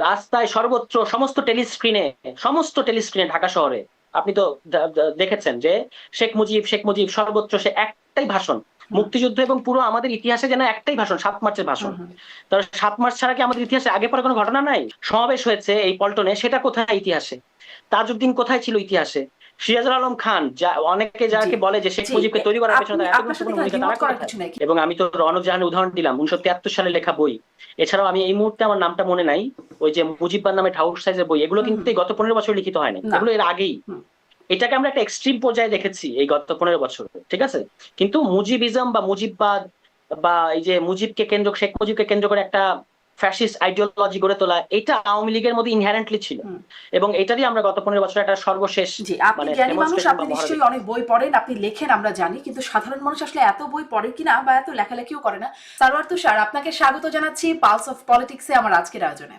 রাস্তায় সর্বত্র সমস্ত টেলিস্ক্রিনে ঢাকা শহরে আপনি তো দেখেছেন যে শেখ মুজিব সর্বত্র সে একটাই ভাষণ, হুম মুক্তিযুদ্ধ এবং পুরো আমাদের ইতিহাসে যেন একটাই ভাষণ, 7 মার্চের হুম ভাষণ। হুম তার 7 মার্চ ছাড়া কি আমাদের ইতিহাসে আগে পরে কোনো ঘটনা নাই? সমাবেশ হয়েছে এই পল্টনে, সেটা কোথায় ইতিহাসে? তাজউদ্দিন কোথায় ছিল ইতিহাসে? সিরাজুল আলম খান, যা অনেকে জি যাকে বলে যে শেখ জি মুজিবকে তৈরি করার পেছনে আপনি তার এত আপনার সাথে গুরুত্বপূর্ণ এখানে ভূমিকা, দ্বিমত তারা করার কোথায়? কিছু নাই। এবং আমি তো রনক জাহানের উদাহরণ দিলাম, 1973 সালে লেখা বই। এছাড়াও আমি এই মুহূর্তে আমার নামটা মনে নাই, ওই যে মুজিববার নামে ঠাউর সাইজের বই, এগুলো হুম কিন্তু হুম এই গত 15 বছর লিখিত হয়নি, না এগুলো এর আগেই। হুম এটাকে আমরা একটা এক্সট্রিম পর্যায়ে দেখেছি এই গত 15 বছর, ঠিক আছে। কিন্তু মুজিবিজম বা মুজিববাদ বা এই যে শেখ মুজিবকে কেন্দ্র করে একটা ফ্যাসিস্ট আইডিওলজি গড়ে তোলা, এটা আওয়ামী লীগের মধ্যে ইনহেরেন্টলি ছিল। হুম এবং এটারই আমরা গত 15 বছর একটা সর্বশেষ জি, আপনি মানে জ্ঞানী মানুষ, ডেমনস্ট্রেশন আপনি বা মহড়া নিশ্চয়ই দেখেছি। অনেক বই পড়েন, আপনি লেখেন আমরা জানি, কিন্তু সাধারণ মানুষ আসলে এত বই পড়ে কিনা বা এত লেখালেখিও করে না। সারোয়ার তুষার, আপনাকে স্বাগত জানাচ্ছি পালস অফ পলিটিক্সে আমার আজকের আয়োজনে।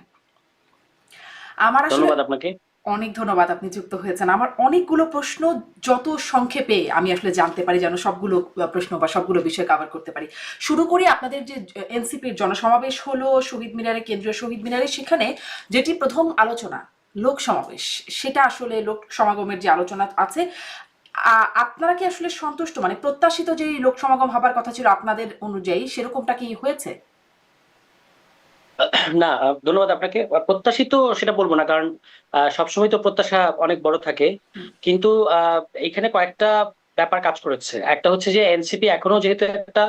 আমার আসলে ধন্যবাদ আপনাকে। অনেক ধন্যবাদ, আপনি যুক্ত হয়েছেন। আমার অনেকগুলো প্রশ্ন, যত সংক্ষেপে আমি আসলে জানতে পারি যেন সবগুলো প্রশ্ন বা সবগুলো বিষয় কভার করতে পারি। শুরু করি, আপনাদের যে এনসিপির জনসমাবেশ হলো শহীদ মিনারে, কেন্দ্রীয় শহীদ মিনারে, সেখানে যেটি প্রথম আলোচনা লোক সমাবেশ, সেটা আসলে লোক সমাগমের যে আলোচনা আছে, আপনারা কি আসলে সন্তুষ্ট, মানে প্রত্যাশিত যে লোক সমাগম হবার কথা ছিল আপনাদের অনুযায়ী সেরকমটা কি হয়েছে? না, ধন্যবাদ আপনাকে। প্রত্যাশিত সেটা বলবো না, কারণ সবসময় তো প্রত্যাশা অনেক বড় থাকে। হুম কিন্তু এখানে কয়েকটা ব্যাপার কাজ করেছে। একটা হচ্ছে যে এনসিপি এখনো যেহেতু একটা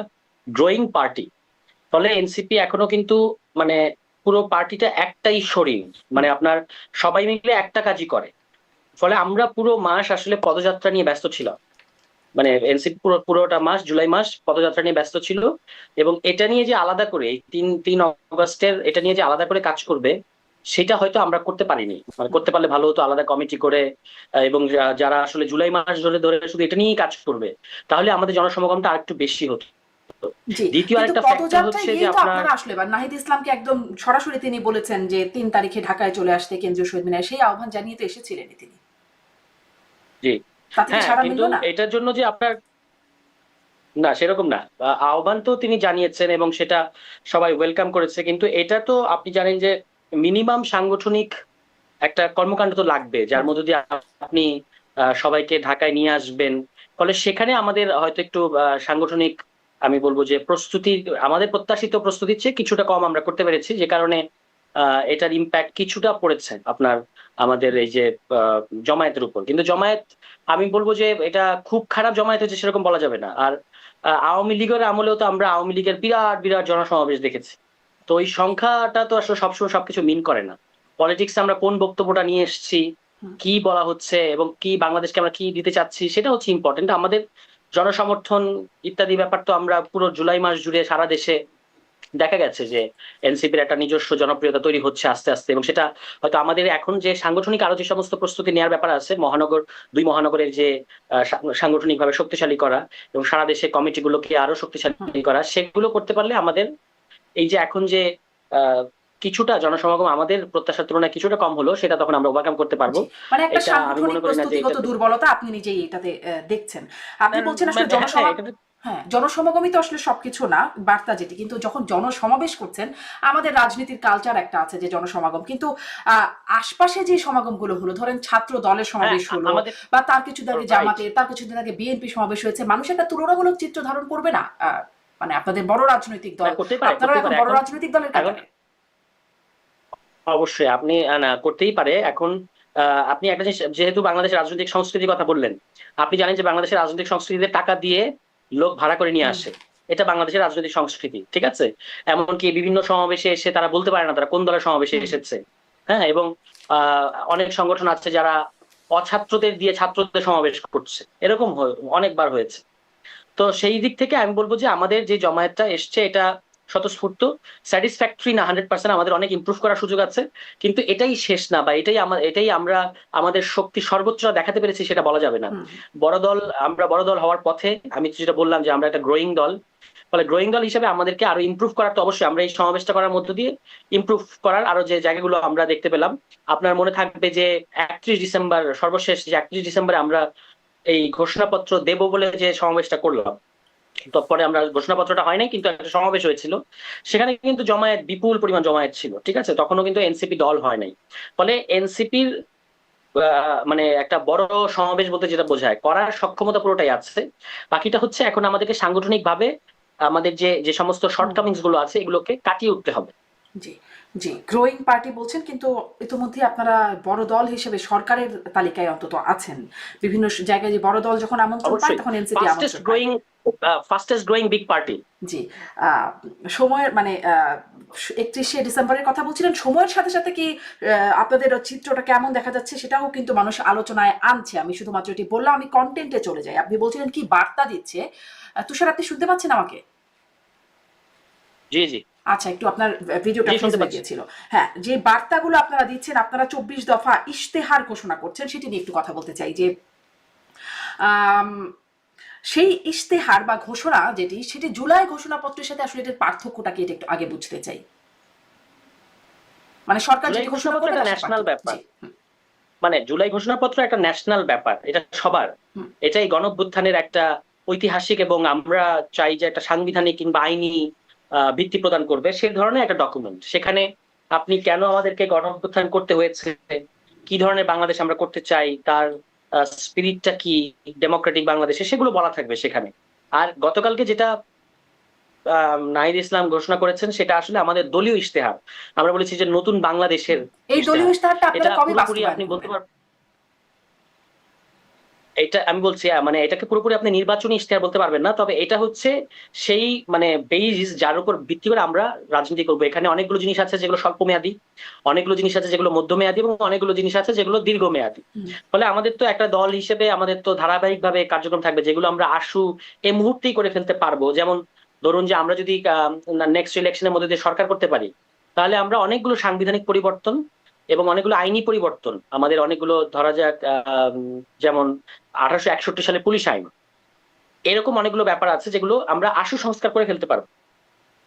গ্রোয়িং পার্টি, ফলে এনসিপি এখনো কিন্তু মানে পুরো পার্টিটা একটাই শরীর, হুম মানে আপনার সবাই মিলে একটা কাজই করে। ফলে আমরা পুরো মাস আসলে পদযাত্রা নিয়ে ব্যস্ত ছিলাম। মানে এনসিপি পুরোটা মাস, জুলাই মাস পদযাত্রা নিয়ে ব্যস্ত ছিল। এবং এটা নিয়ে যে আলাদা করে এই 3 অগস্টের এটা নিয়ে যে আলাদা করে কাজ করবে, সেটা হয়তো আমরা করতে পারিনি। মানে করতে পারলে ভালো হতো, আলাদা কমিটি করে। এবং যারা আসলে জুলাই মাস ধরে ধরে শুধু এটা নিয়েই কাজ করবে, তাহলে আমাদের জনসমাগমটা আরেকটু বেশি হতো। জি, দ্বিতীয় কিন্তু আরেকটা ফ্যাক্টর পদযাত্রায় হচ্ছে যে গিয়েই তো আপনার, আপনারা আসলে, বা নাহিদ ইসলামকে একদম সরাসরি তিনি বলেছেন যে 3 তারিখে ঢাকায় চলে আসতে কেন্দ্রীয় শহীদ মিনার, সেই আহ্বান জানিয়ে তো এসেছিলেনই তিনি। জি তাতে কি হ্যাঁ, সাড়া কিন্তু মিলল না? এটার জন্য যে আপনার, না সেরকম না। আহ্বান তো তিনি জানিয়েছেন এবং সেটা সবাই ওয়েলকাম করেছে, কিন্তু এটা তো আপনি জানেন যে মিনিমাম সাংগঠনিক একটা কর্মকাণ্ড তো লাগবে, যার হুম মধ্যে দিয়ে আপনি সবাইকে ঢাকায় নিয়ে আসবেন। ফলে সেখানে আমাদের হয়তো একটু সাংগঠনিক, আমি বলবো যে প্রস্তুতি, আমাদের প্রত্যাশিত প্রস্তুতির চেয়ে কিছুটা কম আমরা করতে পেরেছি, যে কারণে এটার ইম্প্যাক্ট কিছুটা পড়েছে আপনার আমাদের এই যে আহ, জমায়েতের উপর। কিন্তু জমায়েত, আমি বলবো যে এটা খুব খারাপ জমায়েত হয়েছে সেরকম বলা যাবে না। আর আওয়ামী লীগের আমলেও তো আমরা আওয়ামী লীগের বিরাট বিরাট জনসমাবেশ দেখেছি। তো ওই সংখ্যাটা তো আসলে সবসময় সবকিছু মিন করে না। পলিটিক্স আমরা কোন বক্তব্যটা নিয়ে এসেছি, হুম কি বলা হচ্ছে এবং কি বাংলাদেশকে আমরা কি দিতে চাচ্ছি, সেটা হচ্ছে ইম্পর্টেন্ট। আমাদের জনসমর্থন ইত্যাদি ব্যাপার তো আমরা পুরো জুলাই মাস জুড়ে সারা দেশে দেখা গেছে যে এনসিপির একটা নিজস্ব জনপ্রিয়তা তৈরি হচ্ছে আস্তে আস্তে। এবং সেটা হয়তো আমাদের এখন যে সাংগঠনিক আরো যে সমস্ত প্রস্তুতি নেওয়ার ব্যাপার আছে, দুই মহানগরের যে সাংগঠনিক ভাবে শক্তিশালী করা এবং সারা দেশে কমিটিগুলোকে আরো হুম শক্তিশালী করা, সেগুলো করতে পারলে আমাদের এই যে এখন যে আহ, কিছুটা জনসমাগম আমাদের প্রত্যাশার তুলনায় কিছুটা কম হলো, সেটা তখন আমরা ওভারকাম করতে পারবো। জি, মানে একটা এটা আমি সাংগঠনিক মনে করি না যে প্রস্তুতিগত এটা, দুর্বলতা আপনি নিজেই এটাতে দেখছেন। আপনি বলছেন আসলে মানে হ্যাঁ এটা হ্যাঁ, জনসমাগমই তো আসলে সবকিছু না, বার্তা যেটি, কিন্তু যখন জনসমাবেশ করছেন, আমাদের রাজনীতির কালচার একটা আছে যে জনসমাগম, কিন্তু আহ, আশপাশে যে সমাগমগুলো হলো, ধরেন ছাত্র দলের হ্যাঁ সমাবেশ হলো, আমাদের বা তার কিছুদিন আগে রাইট। জামাতের, তার কিছুদিন আগে বিএনপি সমাবেশ হয়েছে, মানুষ একটা তুলনামূলক চিত্র ধারণ করবে না? মানে আপনাদের বড় রাজনৈতিক না দল, করতেই পারে, আপনারাও করতেই এখন পারে বড় এখন। রাজনৈতিক দলের এখন কাতারে। অবশ্যই আপনি না করতেই পারে এখন। আপনি একটা জিনিস, যেহেতু বাংলাদেশের রাজনৈতিক সংস্কৃতির কথা বললেন, আপনি জানেন যে বাংলাদেশের রাজনৈতিক সংস্কৃতিতে টাকা দিয়ে লোক ভাড়া করে নিয়ে হুম আসে। এটা বাংলাদেশের রাজনৈতিক সংস্কৃতি, ঠিক আছে। এমনকি বিভিন্ন সমাবেশে এসে তারা বলতে পারে না তারা কোন দলের সমাবেশে হুম এসেছে। হ্যাঁ, এবং অনেক সংগঠন আছে যারা অছাত্রদের দিয়ে ছাত্রদের সমাবেশ করছে, এরকম অনেকবার হয়েছে। তো সেই দিক থেকে আমি বলবো যে আমাদের যে জমায়েতটা এসছে এটা স্বতঃস্ফূর্ত, স্যাটিসফ্যাক্টরি না 100%, আমাদের অনেক ইমপ্রুভ করার সুযোগ আছে। কিন্তু এটাই শেষ না, বা এটাই আমরা আমাদের শক্তি সর্বোচ্চ দেখাতে পেরেছি সেটা বলা যাবে না। হুম বড় দল, আমরা বড় দল হওয়ার পথে, আমি যেটা বললাম যে আমরা একটা গ্রোয়িং দল। ফলে গ্রোয়িং দল হিসেবে আমাদেরকে আরো ইমপ্রুভ করার তো অবশ্যই, আমরা এই সমাবেশটা করার মধ্য দিয়ে ইমপ্রুভ করার আরো যে জায়গাগুলো আমরা দেখতে পেলাম। আপনার মনে থাকবে যে 31 ডিসেম্বর, সর্বশেষ যে 31 ডিসেম্বরে আমরা এই ঘোষণাপত্র দেব বলে যে সমাবেশটা করলাম, তো পরে আমরা ঘোষণাপত্রটা হয় নাই, কিন্তু একটা সমাবেশ হয়েছিল, সেখানে কিন্তু জমায়েত, বিপুল পরিমাণ জমায়েত ছিল, ঠিক আছে, তখনও কিন্তু এনসিপি দল হয় নাই। ফলে এনসিপির মানে একটা বড় সমাবেশ বলতে যেটা বোঝায়, করার সক্ষমতা পুরোটাই আছে। বাকিটা হচ্ছে এখন আমাদেরকে সাংগঠনিক ভাবে আমাদের যে যে সমস্ত শর্টকামিংস গুলো আছে এগুলোকে কাটিয়ে উঠতে হবে। জি, জি, গ্রোয়িং পার্টি বলছেন, কিন্তু ইতিমধ্যে আপনারা বড় দল হিসেবে সরকারের তালিকায় অন্তত আছেন। বিভিন্ন জায়গায় যে বড় দল যখন আমন্ত্রণ পায় অবশ্যই তখন এনসিপি ফাস্টেস্ট আমন্ত্রণ পায়। Growing, fastest growing big party. জি, সময়ের মানে 31শে ডিসেম্বরের কথা বলছিলেন, সময়ের সাথে সাথে কি আপনাদের চিত্রটা কেমন দেখা যাচ্ছে সেটাও কিন্তু মানুষ আলোচনায় আনছে। আমি শুধুমাত্র এটি বললাম, আমি কন্টেন্টে চলে যাই। আপনি বলছিলেন কি বার্তা দিচ্ছে। তুষার, আপনি শুনতে পাচ্ছেন আমাকে? জি জি আচ্ছা, একটু আপনার ভিডিওটা জি, ফ্রিজ শুনতে হয়ে পাচ্ছি। গিয়েছিল। হ্যাঁ, যে বার্তাগুলো আপনারা দিচ্ছেন, আপনারা 24 দফা ইশতেহার ঘোষণা করছেন, সেটি নিয়ে একটু কথা বলতে চাই। যে আম, সেই ইশতেহার বা ঘোষণা যেটি, সেটি জুলাই ঘোষণাপত্রের সাথে আসলে এটার পার্থক্যটা কি, এটা একটু আগে বুঝতে চাই। মানে সরকার জুলাই যেটি ঘোষণা ঘোষণাপত্র করবে একটা তার সাথে ন্যাশনাল পার্থক্য। ব্যাপার, জি। মানে জুলাই ঘোষণাপত্র একটা ন্যাশনাল ব্যাপার, এটা সবার, হুম। এটাই গণঅভ্যুত্থানের একটা ঐতিহাসিক এবং আমরা চাই যে একটা সাংবিধানিক কিংবা আইনি ভিত্তি প্রদান করবে সে ধরনের একটা ডকুমেন্ট। সেখানে আপনি কেন আমাদেরকে গণঅভ্যুত্থান করতে হয়েছে, কি ধরনের বাংলাদেশ আমরা করতে চাই, তার স্পিরিটটা কি ডেমোক্রেটিক বাংলাদেশে, সেগুলো বলা থাকবে সেখানে। আর গতকালকে যেটা নাহিদ ইসলাম ঘোষণা করেছেন সেটা আসলে আমাদের দলীয় ইশতেহার, আমরা বলেছি যে নতুন বাংলাদেশের এই দলীয় ইশতেহার। ইশতেহারটা এটা আপনারা কবে পুরোপুরি বাস্তবায়ন আপনি বলতে করবেন? পারবেন, এটা আমি বলছি মানে এটাকে পুরোপুরি আপনি নির্বাচনী ইশতেহার বলতে পারবেন না, তবে এটা হচ্ছে সেই মানে বেইস যার উপর ভিত্তি করে আমরা রাজনীতি করবো। এখানে অনেকগুলো জিনিস আছে যেগুলো স্বল্প মেয়াদী, অনেকগুলো জিনিস আছে যেগুলো মধ্যমেয়াদী, এবং অনেকগুলো জিনিস আছে যেগুলো দীর্ঘমেয়াদী। হুম। ফলে আমাদের তো একটা দল হিসেবে আমাদের তো ধারাবাহিক ভাবে কার্যক্রম থাকবে যেগুলো আমরা আশু এই মুহূর্তেই করে ফেলতে পারবো। যেমন ধরুন যে আমরা যদি নেক্সট ইলেকশনের মধ্যে দিয়ে সরকার করতে পারি, তাহলে আমরা অনেকগুলো সাংবিধানিক পরিবর্তন এবং অনেকগুলো আইনি পরিবর্তন, আমাদের অনেকগুলো ধরা যাক যেমন 1861 সালে পুলিশ আইন, এরকম অনেকগুলো ব্যাপার আছে যেগুলো আমরা আশু সংস্কার করে ফেলতে পারবো।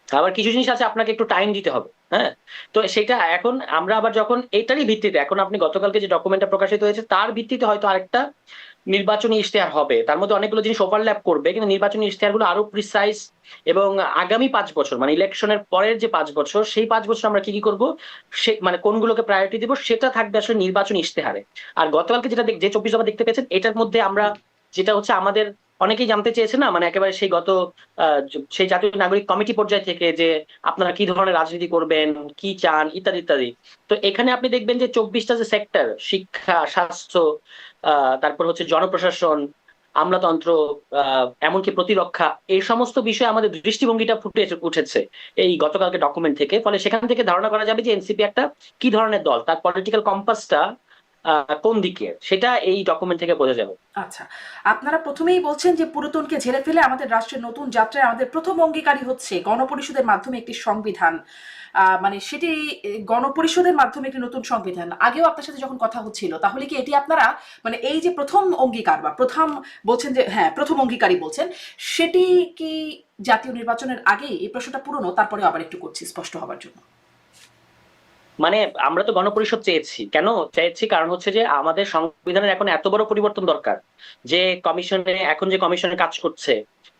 আবার কিছু জিনিস আছে আপনাকে একটু টাইম দিতে হবে। হ্যাঁ, তো সেটা এখন আমরা আবার যখন এটারই ভিত্তিতে, এখন আপনি গতকালকে যে ডকুমেন্টটা প্রকাশিত হয়েছে তার ভিত্তিতে হয়তো আরেকটা নির্বাচনী ইশতেহার হবে, তার মধ্যে অনেকগুলো জিনিস ওভারল্যাপ করবে, কিন্তু নির্বাচনী ইশতেহারগুলো আরো প্রিসাইজ। এবং আগামী 5 বছর মানে ইলেকশনের পরের যে 5 বছর, সেই 5 বছর আমরা কি কি করবো, সে মানে কোনগুলোকে প্রায়োরিটি দিব, সেটা থাকবে আসলে নির্বাচনী ইশতেহারে। আর গতকালকে যেটা যে 24 দফা দেখতে পেয়েছেন, এটার মধ্যে আমরা যেটা হচ্ছে আমাদের অনেকেই জানতে চেয়েছে না, মানে একেবারে সেই সেই জাতীয় নাগরিক কমিটি পর্যায় থেকে যে আপনারা কি ধরনের রাজনীতি করবেন, কি চান, ইত্যাদি ইত্যাদি। তো এখানে আপনি দেখবেন যে 24টা যে সেক্টর, শিক্ষা, স্বাস্থ্য, তারপর হচ্ছে জনপ্রশাসন, আমলাতন্ত্র, এমনকি প্রতিরক্ষা, এই সমস্ত বিষয়ে আমাদের দৃষ্টিভঙ্গিটা ফুটে উঠেছে এই গতকালকে ডকুমেন্ট থেকে। ফলে সেখান থেকে ধারণা করা যাবে যে এনসিপি একটা কি ধরনের দল, তার পলিটিক্যাল কম্পাসটা কোন দিকে, সেটা এই ডকুমেন্ট থেকে বোঝা যাবে। আচ্ছা, আপনারা প্রথমেই বলছেন যে পুরাতনকে ঝেড়ে ফেলে আমাদের রাষ্ট্রের নতুন যাত্রায় আমাদের প্রথম অঙ্গীকারই হচ্ছে গণপরিষদের মাধ্যমে একটি সংবিধান। মানে সেটি গণপরিষদের মাধ্যমে একটি নতুন সংবিধান। আগেও আপনার সাথে যখন কথা হচ্ছিল, তাহলে কি এটি আপনারা মানে এই যে প্রথম অঙ্গীকার বা প্রথম বলছেন যে হ্যাঁ প্রথম অঙ্গীকারই বলছেন, সেটি কি জাতীয় নির্বাচনের আগে? এই প্রশ্নটা পুরনো, তারপরে আবার একটু করছি স্পষ্ট হবার জন্য। মানে আমরা তো গণপরিষদ চেয়েছি, কেন চেয়েছি, কারণ হচ্ছে যে আমাদের সংবিধানের এখন এত বড় পরিবর্তন দরকার। যে কমিশনে এখন যে কমিশনে কাজ করছে,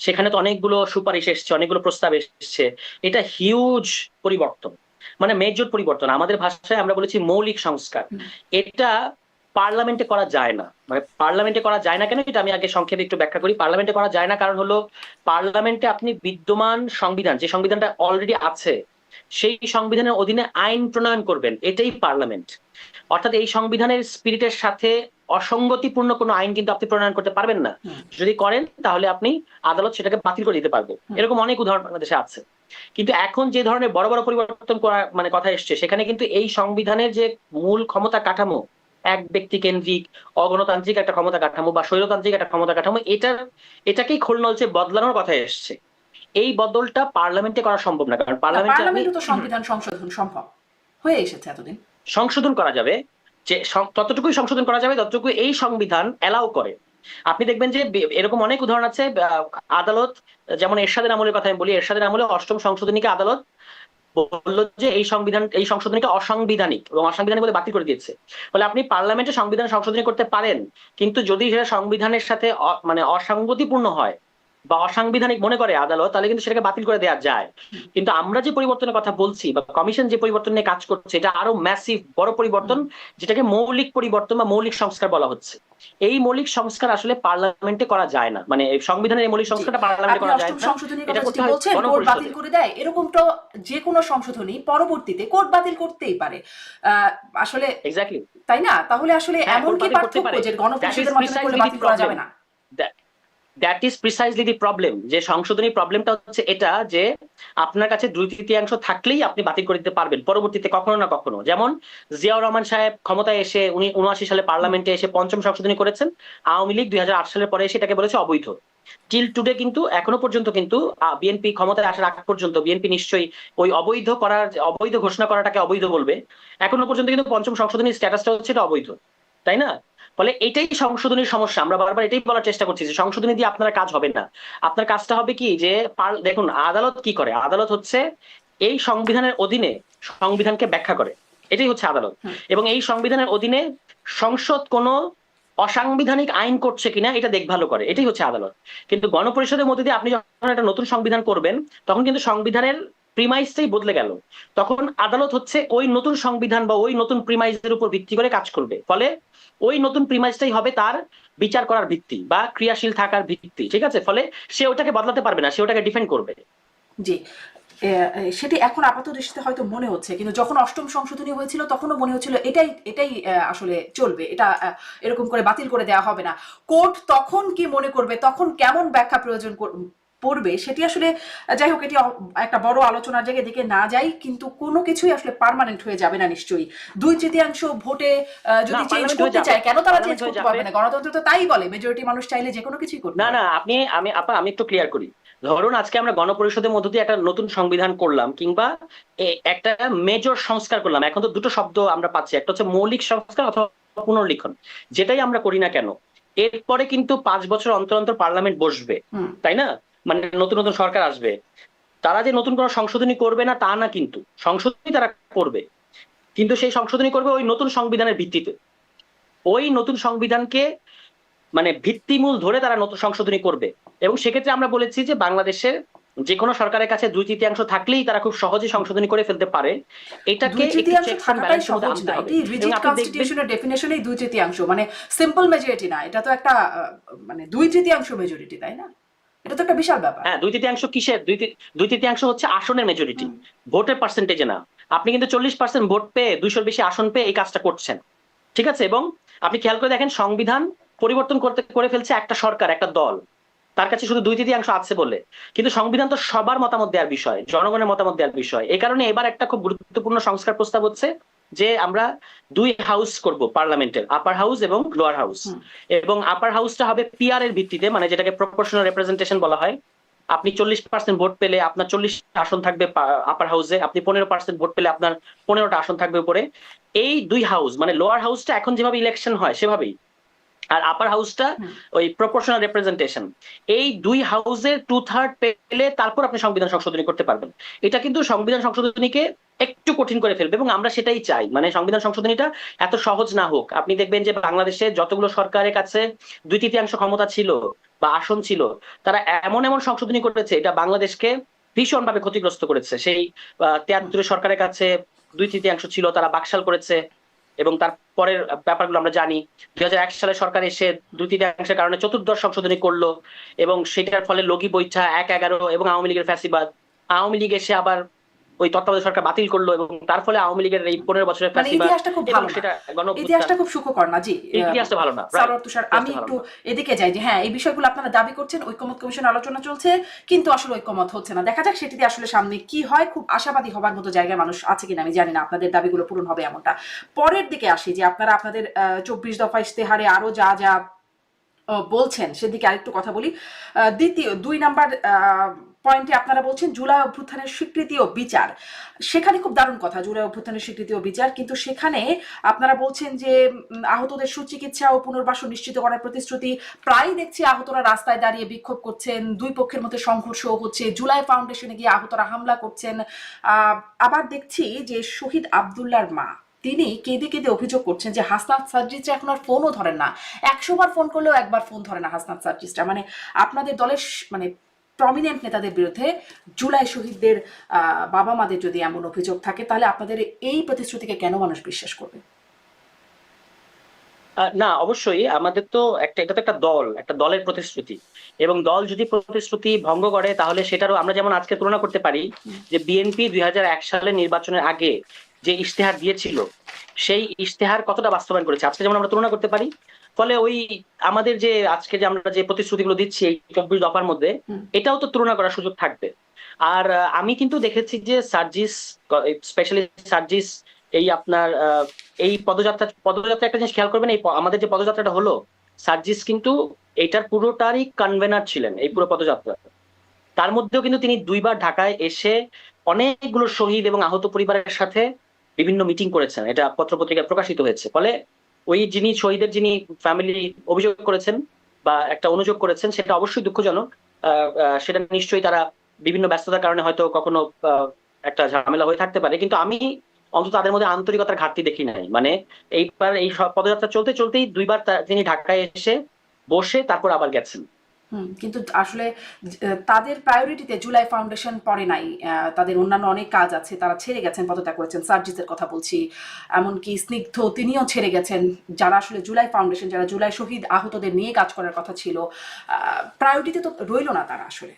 সেখানে তো অনেকগুলো সুপারিশ এসছে, অনেকগুলো প্রস্তাব এসছে, এটা হিউজ পরিবর্তন, মানে মেজর পরিবর্তন, আমাদের ভাষায় আমরা বলেছি মৌলিক সংস্কার। এটা পার্লামেন্টে করা যায় না। মানে পার্লামেন্টে করা যায় না কেন, এটা আমি আগে সংক্ষেপে একটু ব্যাখ্যা করি। পার্লামেন্টে করা যায় না কারণ হলো, পার্লামেন্টে আপনি বিদ্যমান সংবিধান, যে সংবিধানটা অলরেডি আছে, সেই সংবিধানের অধীনে আইন প্রণয়ন করবেন, এটাই পার্লামেন্ট। অর্থাৎ এই সংবিধানের স্পিরিটের সাথে অসঙ্গতিপূর্ণ কোনো আইন কিন্তু আপনি প্রণয়ন করতে পারবেন না। যদি করেন তাহলে আপনি আদালত সেটাকে বাতিল করে দিতে পারবে। এরকম অনেক উদাহরণ বাংলাদেশে আছে। কিন্তু এখন যে ধরনের বড় বড় পরিবর্তন করা মানে কথা এসছে, সেখানে কিন্তু এই সংবিধানের যে মূল ক্ষমতা কাঠামো, এক ব্যক্তি কেন্দ্রিক, অগণতান্ত্রিক একটা ক্ষমতা কাঠামো বা স্বৈরতান্ত্রিক একটা ক্ষমতা কাঠামো, এটাকেই খোলনলচে বদলানোর কথা এসছে। এই বদলটা পার্লামেন্টে করা সম্ভব না, কারণ পার্লামেন্টে আপনি পার্লামেন্টও তো সংবিধান সংশোধন সম্ভব হয়ে এসেছে এতদিন। সংশোধন করা যাবে, যে ততটুকুই সংশোধন করা যাবে যতটুকু এই সংবিধান এলাও করে। আপনি দেখবেন যে এরকম অনেক উদাহরণ আছে। আদালত, যেমন এরশাদের আমলের কথা আমি বলি, এরশাদের আমলে অষ্টম সংশোধনীকে আদালত বললো যে এই সংশোধনীকে অসাংবিধানিক, এবং অসাংবিধানিক বলে বাতিল করে দিয়েছে। ফলে আপনি পার্লামেন্টে সংবিধান সংশোধনী করতে পারেন, কিন্তু যদি সেটা সংবিধানের সাথে মানে অসঙ্গতিপূর্ণ হয়, বা অসাংবিধানিক মনে করে আদালত, তাহলে কিন্তু সেটাকে বাতিল করে দেওয়া যায়। কিন্তু আমরা যে পরিবর্তনের কথা বলছি বা কমিশন যে পরিবর্তন নিয়ে কাজ করছে, এটা আরো ম্যাসিভ বড় পরিবর্তন, যেটাকে মৌলিক পরিবর্তন বা মৌলিক সংস্কার বলা হচ্ছে। এই মৌলিক সংস্কার আসলে পার্লামেন্টে করা যায় না, মানে সংবিধানের এই মৌলিক জি, সংস্কারটা পার্লামেন্টে আপনি করা যায় অষ্টম না, সংশোধনীর এটা কথা করতে যেটি হয় বলছেন কোর্ট বাতিল গণপরিষদে। করে দেয়, এরকম তো যে কোনো সংশোধনী পরবর্তীতে কোর্ট বাতিল করতেই পারে। আসলে এক্স্যাক্টলি। তাই না? তাহলে আসলে হ্যাঁ, এমন কোর্ট কি বাতিল করতে পার্থক্য পারে। যে দ্যাট ইজ গণপরিষদের মাধ্যমে করলে প্রিসাইজলি দি বাতিল করা প্রবলেম। যাবে না? That is precisely the problem, যে সংশোধনী প্রবলেমটা হচ্ছে এটা যে আপনার কাছে 2/3 থাকলেই আপনি বাতিল করে দিতে পারবেন পরবর্তীতে কখনো না কখনো। যেমন জিয়াউর রহমান সাহেব ক্ষমতায় এসে উনি 79 সালে হুম, পার্লামেন্টে এসে পঞ্চম সংশোধনী করেছেন, আওয়ামী লীগ 2008 সালের পরে এসে এটাকে বলেছে অবৈধ। টিল টুডে কিন্তু এখনো পর্যন্ত কিন্তু বিএনপি ক্ষমতায় আসার আগ পর্যন্ত বিএনপি নিশ্চয়ই ওই অবৈধ ঘোষণা করাটাকে অবৈধ বলবে। এখনো পর্যন্ত কিন্তু পঞ্চম সংশোধনীর স্ট্যাটাসটা হচ্ছে এটা অবৈধ, তাই না? ফলে এটাই সংশোধনীর সমস্যা। আমরা বারবার এটাই বলার চেষ্টা করছি যে সংশোধনী দিয়ে আপনার কাজ হবে না। আপনার কাজটা হবে কি যে দেখুন আদালত কি করে, আদালত হচ্ছে এই সংবিধানের অধীনে সংবিধানকে ব্যাখ্যা করে, এটাই হচ্ছে আদালত। হুম। এবং এই সংবিধানের অধীনে সংসদ কোনো অসাংবিধানিক আইন করছে কিনা এটা দেখভালও করে, এটাই হচ্ছে আদালত। কিন্তু গণপরিষদের মধ্যে দিয়ে আপনি যখন একটা নতুন সংবিধান করবেন, তখন কিন্তু সংবিধানের প্রিমাইসটাই বদলে গেল। তখন আদালত হচ্ছে ওই নতুন সংবিধান বা ওই নতুন প্রিমাইসের উপর ভিত্তি করে কাজ করবে। ফলে ওই নতুন প্রিমাইসটাই হবে তার বিচার করার ভিত্তি বা ক্রিয়াশীল থাকার ভিত্তি, ঠিক আছে? ফলে সে ওটাকে বদলাতে পারবে না, সে ওটাকে ডিফেন্ড করবে। জি, সেটি এখন আপাত দৃষ্টিতে হয়তো মনে হচ্ছে, কিন্তু যখন অষ্টম সংশোধনী হয়েছিল তখনও মনে হচ্ছিল এটাই এটাই আসলে চলবে, এটা এরকম করে বাতিল করে দেওয়া হবে না। কোর্ট তখন কি মনে করবে, তখন কেমন ব্যাখ্যা প্রয়োজন পড়বে, সেটি আসলে যাই হোক, এটি একটা বড় আলোচনার জায়গায় দিকে না যাই, কিন্তু কোনো কিছুই আসলে পার্মানেন্ট হয়ে যাবে না নিশ্চয়ই। 2/3 ভোটে না, যদি চেঞ্জ পার্লামেন্ট হয়ে করতে যাবে, চায়, কেন তারা চেঞ্জ পার্লামেন্ট হয়ে করতে যাবে। পারবে না? গণতন্ত্র তো তাই বলে, মেজরিটি মানুষ চাইলে যে কোনো কিছুই করতে না পারে। না, আমি আমি একটু ক্লিয়ার করি। ধরুন আজকে আমরা গণপরিষদের মধ্য দিয়ে একটা নতুন সংবিধান করলাম, কিংবা একটা মেজর সংস্কার করলাম। এখন তো দুটো শব্দ আমরা পাচ্ছি, একটা হচ্ছে মৌলিক সংস্কার অথবা পুনর্লিখন। যেটাই আমরা করি না কেন, এরপরে কিন্তু 5 বছর অন্তর অন্তর পার্লামেন্ট বসবে, হুম। তাই না? মানে নতুন নতুন সরকার আসবে, তারা যে নতুন কোনো সংশোধনী করবে না তা না, কিন্তু সংশোধনী তারা করবে। কিন্তু সেই সংশোধনী করবে ওই নতুন সংবিধানের ভিত্তিতে। ওই নতুন সংবিধানকে মানে ভিত্তিমূল ধরে তারা নতুন সংশোধনী করবে। এবং সেক্ষেত্রে আমরা বলেছি যে বাংলাদেশের যে কোনো সরকারের কাছে 2/3 থাকলেই তারা খুব সহজে সংশোধনী করে ফেলতে পারে। এটাকে দুই একটু তৃতীয়াংশ চেকস এন্ড থাকাটাই ব্যালেন্সের মধ্যে সহজ আনতে না, হবে। এটি এবং রিজিড আপনি দেখবেন, কনস্টিটিউশনের ডেফিনেশনেই 2/3, মানে সিম্পল মেজরিটি না, এটা তো একটা মানে 2/3 মেজরিটি, তাই না? এটা তো একটা বিশাল ব্যাপার। হ্যাঁ 2/3 কিসের? 2/3 হচ্ছে আসনের মেজরিটি, হুম। ভোটের পার্সেন্টেজে না। আপনি কিন্তু 40% ভোট পেয়ে 200-র বেশি আসন পেয়ে এই কাজটা করছেন, ঠিক আছে? এবং আপনি খেয়াল করে দেখেন, সংবিধান পরিবর্তন করে ফেলছে একটা সরকার, একটা দল, তার কাছে শুধু 2/3 আছে বলে। কিন্তু সংবিধান তো সবার মতামত দেওয়ার বিষয়, জনগণের মতামত দেওয়ার বিষয়। এই কারণে এবার একটা খুব গুরুত্বপূর্ণ সংস্কার প্রস্তাব হচ্ছে যে আমরা 2 হাউস করব পার্লামেন্টের, আপার হাউস এবং লোয়ার হাউস। হুম। এবং আপার হাউসটা হবে পিআর এর ভিত্তিতে, মানে যেটাকে প্রপোর্শনাল রিপ্রেজেন্টেশন বলা হয়। আপনি 40% ভোট পেলে আপনার 40 আসন থাকবে আপার হাউসে, আপনি 15% ভোট পেলে আপনার 15টা আসন থাকবে উপরে। এই 2 হাউস মানে লোয়ার হাউসটা এখন যেভাবে ইলেকশন হয় সেভাবেই, আর আপার হাউসটা হুম। ওই প্রপোর্শনাল রিপ্রেজেন্টেশন। এই 2 হাউসের 2/3 পেলে তারপর আপনি সংবিধান সংশোধনী করতে পারবেন। এটা কিন্তু সংবিধান সংশোধনীকে একটু কঠিন করে ফেলবে, এবং আমরা সেটাই চাই। মানে সংবিধান সংশোধনীটা এত সহজ না হোক। আপনি দেখবেন যে বাংলাদেশে যতগুলো সরকারের কাছে 2/3 ক্ষমতা ছিল বা আসন ছিল, তারা এমন এমন সংশোধনী করেছে এটা বাংলাদেশকে ভীষণভাবে ক্ষতিগ্রস্ত করেছে। সেই 73 সরকারের কাছে 2/3 ছিল, তারা বাকশাল করেছে। এবং তার পরের ব্যাপারগুলো আমরা জানি। 2001 সালে সরকার এসে 2/3 কারণে চতুর্দশ সংশোধনী করলো, এবং সেটার ফলে লগি বৈঠা 1/11 এবং আওয়ামী লীগের ফ্যাসিবাদ। আওয়ামী লীগ এসে আবার ওই তত্ত্বাবধায়ক সরকার বাতিল করলো, এবং তার ফলে আওয়ামী লীগের এই 15 বছরের মানে ফ্যাসিবাদ ইতিহাসটা খুব এবং ভালো না, সেটা গণঅভ্যুত্থান। ইতিহাসটা খুব সুখকর না। জি, ইতিহাসটা ভালো না, রাইট? সারোয়ার তুষার, আমি ইতিহাসটা ভালো একটু না। এদিকে যাই যে হ্যাঁ, এই বিষয়গুলো আপনারা দাবি করছেন, ঐকমত্য কমিশন আলোচনা চলছে, কিন্তু আসলে ঐকমত হচ্ছে না। দেখা যাক সেটিতে আসলে সামনে কি হয়। খুব আশাবাদী হবার মতো জায়গায় মানুষ আছে কিনা আমি জানি না, আপনাদের দাবিগুলো পূরণ হবে এমনটা। পরের দিকে আসি যে আপনারা আপনাদের 24 দফা ইশতেহারে আরো যা যা বলছেন সেদিকে আরেকটু কথা বলি। দ্বিতীয় 2 নাম্বার পয়েন্টে আপনারা বলছেন জুলাই অভ্যুত্থানের স্বীকৃতি ও বিচার। সেখানে খুব দারুণ কথা, জুলাই অভ্যুত্থানের স্বীকৃতি ও বিচার, কিন্তু সেখানে আপনারা বলছেন যে আহতদের সুচিকিৎসা ও পুনর্বাসন নিশ্চিত করার প্রতিশ্রুতি। প্রায় দেখছি আহতরা রাস্তায় দাঁড়িয়ে বিক্ষোভ করছেন, দুই পক্ষের মধ্যে সংঘর্ষ হচ্ছে, জুলাই ফাউন্ডেশনে গিয়ে আহতরা হামলা করছেন। আবার দেখছি যে শহীদ আবদুল্লাহর মা তিনি কেঁদে কেঁদে অভিযোগ করছেন যে হাসনাত সার্জিসরা এখন আর ফোনও ধরেন না, 100 বার ফোন করলেও একবার ফোন ধরে না হাসনাত সার্জিসরা। মানে আপনাদের দলের মানে প্রমিনেন্ট নেতাদের বিরুদ্ধে জুলাই শহীদদের বাবা মাদের যদি এমন অভিযোগ থাকে, তাহলে আপনাদের এই প্রতিশ্রুতিকে কেন মানুষ বিশ্বাস করবে? না, অবশ্যই আমাদের তো এটা তো একটা দলের প্রতিশ্রুতি, এবং দল যদি প্রতিশ্রুতি ভঙ্গ করে তাহলে সেটারও আমরা যেমন আজকে তুলনা করতে পারি যে বিএনপি 2001 সালের নির্বাচনের আগে যে ইশতেহার দিয়েছিল সেই ইশতেহার কতটা বাস্তবায়ন করেছে আজকে যেমন আমরা তুলনা করতে পারি। ফলে ওই আমাদের যে আজকে যে আমরা যে প্রতিশ্রুতিগুলো দিচ্ছি এই 24 দফার মধ্যে এটাও তো তুলনা করার সুযোগ থাকবে। আর আমি কিন্তু দেখেছি যে সার্জিস, স্পেশালি সার্জিস, এই আপনার এই পদযাত্রা একটা জিনিস খেয়াল করবেন, এই আমাদের যে পদযাত্রাটা হলো, সার্জিস কিন্তু এইটার পুরোটারই কনভেনার ছিলেন এই পুরো পদযাত্রা। তার মধ্যেও কিন্তু তিনি 2বার ঢাকায় এসে অনেকগুলো শহীদ এবং আহত পরিবারের সাথে বিভিন্ন মিটিং করেছেন, এটা পত্রপত্রিকায় প্রকাশিত হয়েছে। ফলে ওই যিনি শহীদের যিনি ফ্যামিলি অভিযোগ করেছেন বা একটা অনুযোগ করেছেন সেটা অবশ্যই দুঃখজনক। সেটা নিশ্চয়ই তারা বিভিন্ন ব্যস্ততার কারণে হয়তো কখনো একটা ঝামেলা হয়ে থাকতে পারে, কিন্তু আমি অন্তত তাদের মধ্যে আন্তরিকতার ঘাটতি দেখি নাই। মানে এইবার এই পদযাত্রা চলতে চলতেই 2বার তিনি ঢাকায় এসে বসে তারপর আবার গেছেন। কিন্তু আসলে তাদের প্রায়োরিটিতে জুলাই ফাউন্ডেশন পড়ে নাই, তাদের অন্যান্য অনেক কাজ আছে, তারা ছেড়ে গেছেন, পদত্যাগ করেছেন। সার্জিসের কথা বলছি, এমনকি স্নিগ্ধ তিনিও ছেড়ে গেছেন। যারা আসলে জুলাই ফাউন্ডেশন, যারা জুলাই শহীদ আহতদের নিয়ে কাজ করার কথা ছিল, প্রায়োরিটিতে তো রইল না তারা আসলে।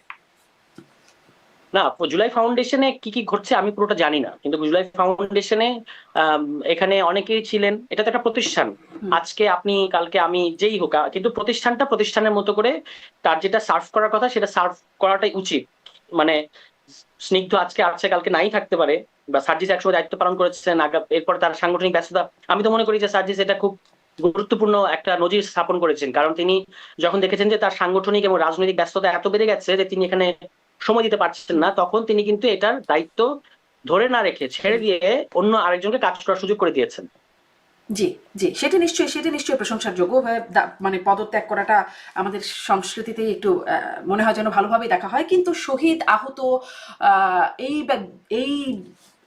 না, জুলাই ফাউন্ডেশনে কি কি ঘটছে আমি পুরোটা জানি না, কিন্তু জুলাই ফাউন্ডেশনে এখানে অনেকেই ছিলেন। এটা তো একটা প্রতিষ্ঠান, আজকে আপনি কালকে আমি যেই হোক, কিন্তু প্রতিষ্ঠানটা প্রতিষ্ঠানের মতো করে তার যেটা সার্ভ করার কথা সেটা সার্ভ করাটাই উচিত। মানে স্নিগ্ধ আজকে আছে কালকে নাই থাকতে পারে, বা সার্জিস একসময় দায়িত্ব পালন করেছেন, এরপর তার সাংগঠনিক ব্যস্ততা। আমি তো মনে করি যে সার্জিস এটা খুব গুরুত্বপূর্ণ একটা নজির স্থাপন করেছেন, কারণ তিনি যখন দেখেছেন যে তার সাংগঠনিক এবং রাজনৈতিক ব্যস্ততা এত বেড়ে গেছে যে তিনি এখানে সময় দিতে পারছেন না, তখন তিনি কিন্তু এটার দায়িত্ব ধরে না রেখে ছেড়ে দিয়ে অন্য আরেকজনকে কাজ করার সুযোগ করে দিয়েছেন। জি, জি, সেটা নিশ্চয়ই প্রশংসার যোগ্য। মানে পদত্যাগ করাটা আমাদের সংস্কৃতিতেই একটু মনে হয় যেন ভালোভাবেই দেখা হয়, কিন্তু শহীদ আহত এই এই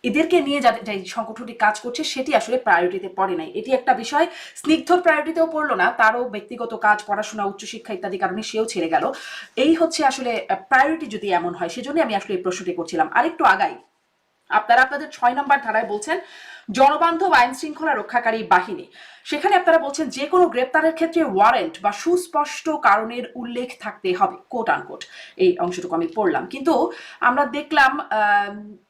এদেরকে নিয়ে যে সংগঠনটি কাজ করছে সেটি আসলে প্রায়োরিটিতে পড়ে নাই। এটি একটা বিষয়। স্নিগ্ধর প্রায়োরিটিতেও পড়লো না, তারও ব্যক্তিগত কাজ, পড়াশোনা, উচ্চশিক্ষা ইত্যাদি কারণে সেও ছেড়ে গেল। এই হচ্ছে আসলে প্রায়োরিটি যদি এমন হয়, সেজন্যই আমি আসলে এই প্রশ্নটি করছিলাম। আরেকটু আগাই, আপনারা আপনাদের 6 নম্বর ধারায় বলছেন জনবান্ধব আইন শৃঙ্খলা রক্ষাকারী বাহিনী। সেখানে আপনারা বলছেন যে কোনো গ্রেপ্তারের ক্ষেত্রে ওয়ারেন্ট বা সুস্পষ্ট কারণের উল্লেখ থাকতে হবে, কোট আনকোট। এই অংশটুকু আমি পড়লাম, কিন্তু আমরা দেখলাম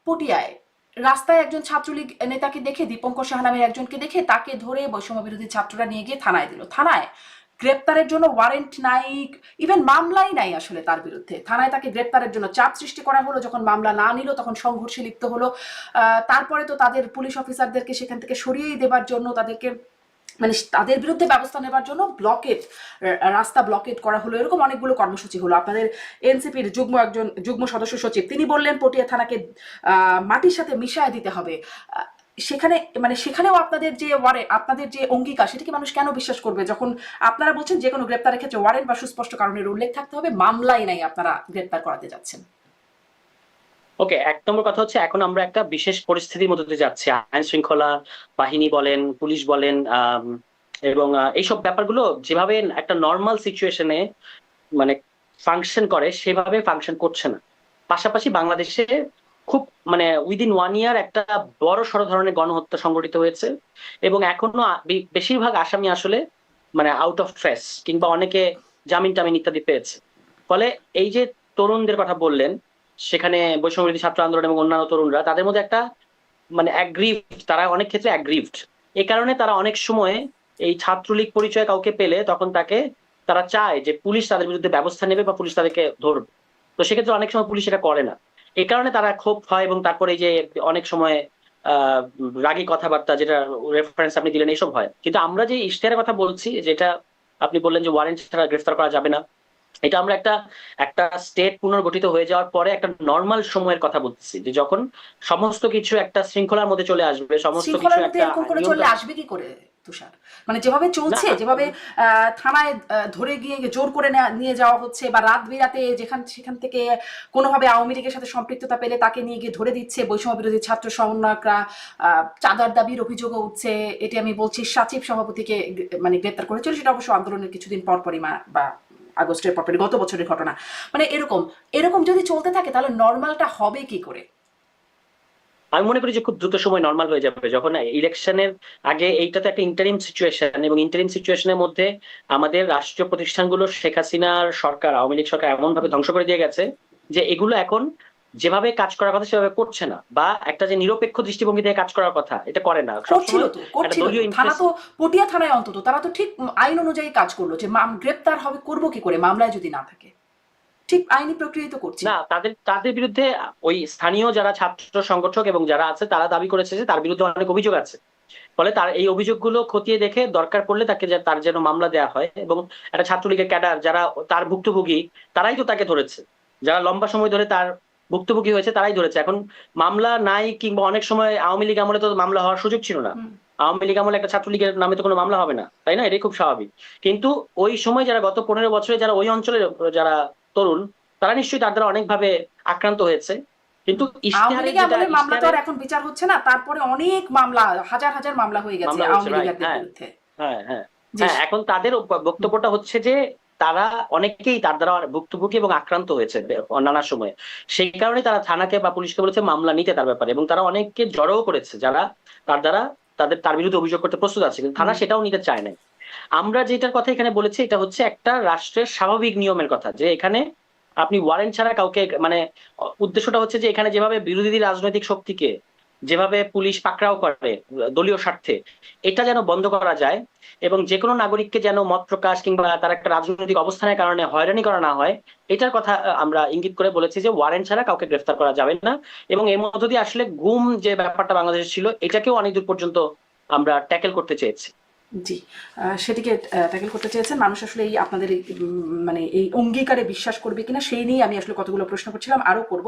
পটিয়ায় রাস্তায় একজন ছাত্রলীগ নেতাকে দেখে, দীপঙ্কর সাহা নামের একজনকে দেখে, তাকে ধরে বৈষম্য বিরোধী ছাত্ররা নিয়ে গিয়ে থানায় দিল। থানায় গ্রেপ্তারের জন্য ওয়ারেন্ট নাই, ইভেন মামলাই নাই আসলে তার বিরুদ্ধে। থানায় তাকে গ্রেপ্তারের জন্য চাপ সৃষ্টি করা হলো, যখন মামলা না নিল তখন সংঘর্ষে লিপ্ত হলো। তারপরে তো তাদের পুলিশ অফিসারদেরকে সেখান থেকে সরিয়ে দেবার জন্য, তাদেরকে মানে তাদের বিরুদ্ধে ব্যবস্থা নেবার জন্য রাস্তা ব্লকেট করা হলো। এরকম অনেকগুলো কর্মসূচি হলো। আপনাদের এনসিপির যুগ্ম সদস্য সচিব তিনি বললেন পটিয়া থানাকে মাটির সাথে মিশায় দিতে হবে। সেখানে মানে সেখানেও আপনাদের যে অঙ্গীকার, সেটা কি মানুষ কেন বিশ্বাস করবে যখন আপনারা বলছেন যে কোনো গ্রেপ্তারের ক্ষেত্রে ওয়ারেন্ট বা সুস্পষ্ট কারণের উল্লেখ থাকতে হবে, মামলাই নাই আপনারা গ্রেপ্তার করাতে যাচ্ছেন? ওকে, 1 নম্বর কথা হচ্ছে এখন আমরা একটা বিশেষ পরিস্থিতির মধ্যে দিয়ে যাচ্ছি। আইন শৃঙ্খলা বাহিনী বলেন, পুলিশ বলেন, এবং এইসব ব্যাপারগুলো যেভাবে একটা নর্মাল সিচুয়েশনে মানে ফাংশন করে সেভাবে ফাংশন করছে না। পাশাপাশি বাংলাদেশে খুব মানে উইদিন 1 ইয়ার একটা বড় সড় ধরনের গণহত্যা সংঘটিত হয়েছে, এবং এখনো বেশিরভাগ আসামি আসলে মানে আউট অফ ট্রেস, কিংবা অনেকে জামিন টামিন ইত্যাদি পেয়েছে। ফলে এই যে তরুণদের কথা বললেন, সেখানে বৈষম্য বিরোধী ছাত্র আন্দোলন এবং অন্যান্য তরুণরা, তাদের মধ্যে একটা মানে অ্যাগ্রিভড, তারা অনেক ক্ষেত্রে অ্যাগ্রিভড। এই কারণে তারা অনেক সময় এই ছাত্রলীগ পরিচয় কাউকে পেলে তখন তারা চায় যে পুলিশ তাদের বিরুদ্ধে ব্যবস্থা নেবে বা পুলিশ তাদেরকে ধরবে। তো সেক্ষেত্রে অনেক সময় পুলিশ এটা করে না, এই কারণে তারা ক্ষোভ হয়, এবং তারপরে এই যে অনেক সময় রাগী কথাবার্তা, যেটা রেফারেন্স আপনি দিলেন, এইসব হয়। কিন্তু আমরা যে ইশতেহারের কথা বলছি, যেটা আপনি বললেন যে ওয়ারেন্ট ছাড়া গ্রেফতার করা যাবে না, এটা আমরা একটা একটা স্টেট পুনর্গঠিত হয়ে যাওয়ার পরে একটা নর্মাল সময়ের কথা বলতেছি, যে যখন সমস্ত কিছু একটা শৃঙ্খলার মধ্যে চলে আসবে, সমস্ত কিছু শৃঙ্খলার মধ্যে একটা এরকম করে চলে আসবে কি করে? তুষার? মানে যেভাবে না চলছে, যেভাবে থানায় ধরে গিয়ে জোর করে নিয়ে যাওয়া হচ্ছে, বা রাত বিরাতে সেখান থেকে কোনোভাবে আওয়ামী লীগের সাথে সম্পৃক্ততা পেলে তাকে নিয়ে গিয়ে ধরে দিচ্ছে বৈষম্য বিরোধী ছাত্র সমন্বয়করা, চাঁদার দাবির অভিযোগও উঠছে, এটি আমি বলছি সাচিব সভাপতিকে মানে গ্রেপ্তার করেছিল, সেটা অবশ্য আন্দোলনের কিছুদিন পরপরই বা আগস্টের পরপরই, গত বছরের ঘটনা। মানে এরকম এরকম যদি চলতে থাকে তাহলে নর্মালটা হবে কি করে? আমি মনে করি যে খুব দ্রুত সময় নর্মাল হয়ে যাবে, যখন ইলেকশনের আগে। এইটা তো একটা ইন্টারিম সিচুয়েশন, এবং ইন্টারিম সিচুয়েশনের মধ্যে আমাদের রাষ্ট্রীয় প্রতিষ্ঠানগুলো শেখ হাসিনার সরকার, আওয়ামী লীগ সরকার এমন ভাবে ধ্বংস করে দিয়ে গেছে যে এগুলো এখন যেভাবে কাজ করার কথা সেভাবে করছে না, বা একটা যে নিরপেক্ষ দৃষ্টিভঙ্গি থেকে কাজ করার কথা এটা করে না, করছিল সবসময় তো একটা করছিল দলীয় তো তারা ইন্টারেস্ট। তো পটিয়া থানায় অন্তত তারা তো ঠিক আইন অনুযায়ী কাজ করলো, যে গ্রেপ্তার হবে করবো কি করে মামলায় যদি না থাকে, ঠিক আইনি প্রক্রিয়া তো করছিল। না, তাদের তাদের বিরুদ্ধে ওই স্থানীয় যারা ছাত্র সংগঠক এবং যারা আছে তারা দাবি করেছে যে তার বিরুদ্ধে অনেক অভিযোগ আছে। ফলে তার এই অভিযোগগুলো খতিয়ে দেখে দরকার পড়লে তাকে তার যেন মামলা দেওয়া হয়। এবং একটা ছাত্রলীগের ক্যাডার যারা তার ভুক্তভোগী, তারাই তো তাকে ধরেছে। যারা লম্বা সময় ধরে তার ভুক্তভোগী হয়েছে তারাই ধরেছে। এখন মামলা নাই, কিংবা অনেক সময় আওয়ামী লীগ আমলে তো মামলা হওয়ার সুযোগ ছিল না। হুম। আওয়ামী লীগ আমলে একটা ছাত্রলীগের নামে তো কোনো মামলা হবে না, তাই না? এটাই খুব স্বাভাবিক। কিন্তু ওই সময় যারা গত 15 বছরে যারা ওই অঞ্চলের যারা তরুণ, তারা নিশ্চয়ই তার দ্বারা অনেকভাবে আক্রান্ত হয়েছে। কিন্তু আওয়ামী ইশতেহারের লীগে যেটা আমলে মামলা তো আর ইশতেহারের এখন বিচার হচ্ছে না, তারপরে অনেক মামলা, হাজার হাজার মামলা হয়ে গেছে মামলা হয়েছে, আওয়ামী রাইট। লীগারদের হ্যাঁ, বিরুদ্ধে। হ্যাঁ, হ্যাঁ, জি। হ্যাঁ। এখন তাদের বক্তব্যটা হচ্ছে যে তারা অনেকেই তার দ্বারা ভুক্তভোগী এবং আক্রান্ত হয়েছে নানা সময়ে। সেই কারণে তারা থানাকে বা পুলিশকে বলেছে মামলা নিতে তার ব্যাপারে, এবং তারা অনেককে জড়ো করেছে যারা তার দ্বারা তার বিরুদ্ধে অভিযোগ করতে প্রস্তুত আছে, কিন্তু থানা হুম। সেটাও নিতে চায় না। আমরা যেটার কথা এখানে বলেছি এটা হচ্ছে একটা রাষ্ট্রের স্বাভাবিক নিয়মের কথা, যে এখানে আপনি ওয়ারেন্ট ছাড়া কাউকে মানে উদ্দেশ্যটা হচ্ছে যে এখানে যেভাবে বিরোধী রাজনৈতিক শক্তিকে যেভাবে পুলিশ পাকড়াও করে দলীয় স্বার্থে, এটা যেন বন্ধ করা যায়। এবং যে কোনো নাগরিককে যেন মত প্রকাশ কিংবা তার একটা রাজনৈতিক অবস্থানের কারণে হয়রানি করা না হয়, এটার কথা আমরা ইঙ্গিত করে বলেছি যে ওয়ারেন্ট ছাড়া কাউকে গ্রেফতার করা যাবে না। এবং এর মধ্য দিয়ে আসলে গুম যে ব্যাপারটা বাংলাদেশে ছিল এটাকেও অনেক দূর পর্যন্ত আমরা ট্যাকেল করতে চেয়েছি। জি। সেটিকে ট্যাকেল করতে চেয়েছেন। মানুষ আসলে এই আপনাদের এই মানে এই অঙ্গীকারে বিশ্বাস করবে কিনা সেই নিয়ে আমি আসলে কতগুলো প্রশ্ন করছিলাম, আরো করব।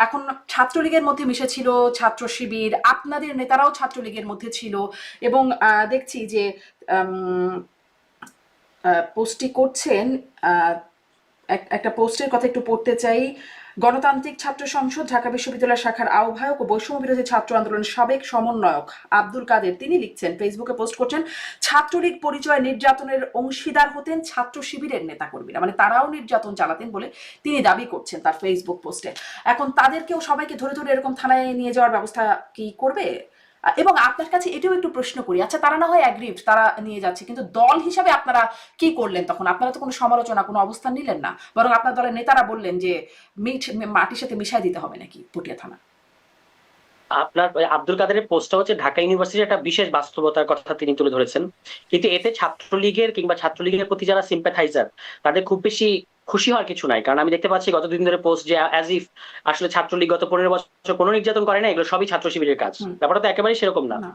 এখন ছাত্রলীগের মধ্যে মিশেছিল ছাত্র শিবির, আপনাদের নেতারাও ছাত্রলীগের মধ্যে ছিল, এবং দেখছি যে পোস্টটি করছেন, একটা পোস্টের কথা একটু পড়তে চাই। গণতান্ত্রিক ছাত্র সংসদ ঢাকা বিশ্ববিদ্যালয় শাখার আহ্বায়ক ও বৈষম্য বিরোধী ছাত্র আন্দোলনের সাবেক সমন্বয়ক আব্দুল কাদের তিনি লিখছেন, ফেসবুকে পোস্ট করছেন, ছাত্রলীগ পরিচয় নির্যাতনের অংশীদার হতেন ছাত্র শিবিরের নেতাকর্মীরা, মানে তারাও নির্যাতন চালাতেন বলে তিনি দাবি করছেন তার ফেসবুক পোস্টে। এখন তাদেরকেও সবাইকে ধরে ধরে এরকম থানায় নিয়ে যাওয়ার ব্যবস্থা কি করবে? এবং আপনার কাছে এটাও একটু প্রশ্ন করি, আচ্ছা তারা না হয় অ্যাগ্রিড, তারা নিয়ে যাচ্ছে, কিন্তু দল হিসাবে আপনারা কি করলেন তখন? আপনারা তো কোনো সমালোচনা, কোনো অবস্থান নিলেন না, বরং আপনার দলের নেতারা বললেন যে মাটির সাথে মিশাই দিতে হবে নাকি পটিয়া থানা। আপনার আব্দুল কাদেরের পোস্টটা হচ্ছে ঢাকা ইউনিভার্সিটির একটা বিশেষ বাস্তবতার কথা তিনি তুলে ধরেছেন। কিন্তু এতে ছাত্রলীগের কিংবা ছাত্রলীগের প্রতি যারা সিম্প্যাথাইজার তাদের খুব বেশি খুশি হওয়ার কিছু নাই। কারণ আমি দেখতে পাচ্ছি গত 2 দিন ধরে পোস্ট যে অ্যাজ ইফ আসলে ছাত্রলীগ গত 15 বছর কোনো নির্যাতন করে না, এগুলো সবই ছাত্র শিবিরের কাজ। হুম। ব্যাপারটা তো একেবারেই সেরকম না। না।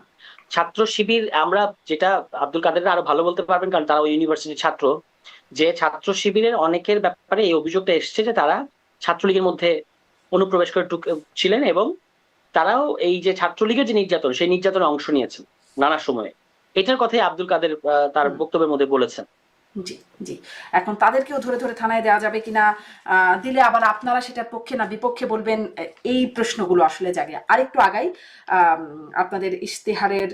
ছাত্র শিবির আমরা যেটা আব্দুল কাদেররা আরো ভালো বলতে পারবেন, কারণ তারা ওই ইউনিভার্সিটির ছাত্র, যে ছাত্র শিবিরের অনেকের ব্যাপারে এই অভিযোগটা এসছে যে তারা ছাত্রলীগের মধ্যে অনুপ্রবেশ করে ছিলেন, এবং তারাও এই যে ছাত্রলীগের যে নির্যাতন সেই নির্যাতনে অংশ নিয়েছেন নানা সময়ে। এটার কথাই আব্দুল কাদের তার হুম। বক্তব্যের মধ্যে বলেছেন। জি। জি। এখন তাদেরকেও ধরে ধরে থানায় দেওয়া যাবে কিনা, দিলে আবার আপনারা সেটার পক্ষে না বিপক্ষে বলবেন, এই প্রশ্নগুলো আসলে জাগে। আরেকটু আগাই, আপনাদের ইশতেহারের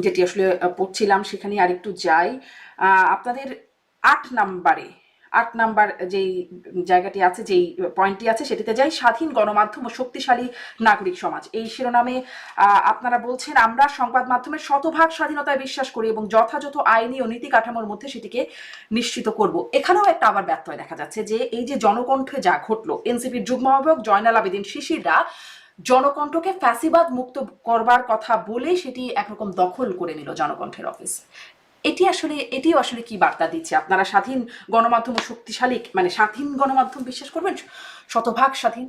যেটি আসলে পড়ছিলাম সেখানে আরেকটু যাই। আপনাদের 8 নাম্বারে 8 নাম্বার যেই জায়গাটি আছে, যেই পয়েন্টটি আছে সেটিতে যাই, স্বাধীন গণমাধ্যম ও শক্তিশালী নাগরিক সমাজ, এই শিরোনামে আপনারা বলছেন, আমরা সংবাদ মাধ্যমের শতভাগ স্বাধীনতায় বিশ্বাস করি এবং যথাযথ আইনি ও নীতি কাঠামোর মধ্যে সেটিকে নিশ্চিত করব। এখানেও একটা আবার ব্যত্যয় দেখা যাচ্ছে, যে এই যে জনকণ্ঠে যা ঘটলো, এনসিপির যুগ্ম আহ্বায়ক জয়নাল আবেদিন শিশিররা জনকণ্ঠকে ফ্যাসিবাদ মুক্ত করবার কথা বলে সেটি একরকম দখল করে নিল জনকণ্ঠের অফিস। এটিও আসলে কি বার্তা দিচ্ছে? আপনারা স্বাধীন গণমাধ্যম ও শক্তিশালী, মানে স্বাধীন গণমাধ্যম বিশ্বাস করবেন, শতভাগ স্বাধীন?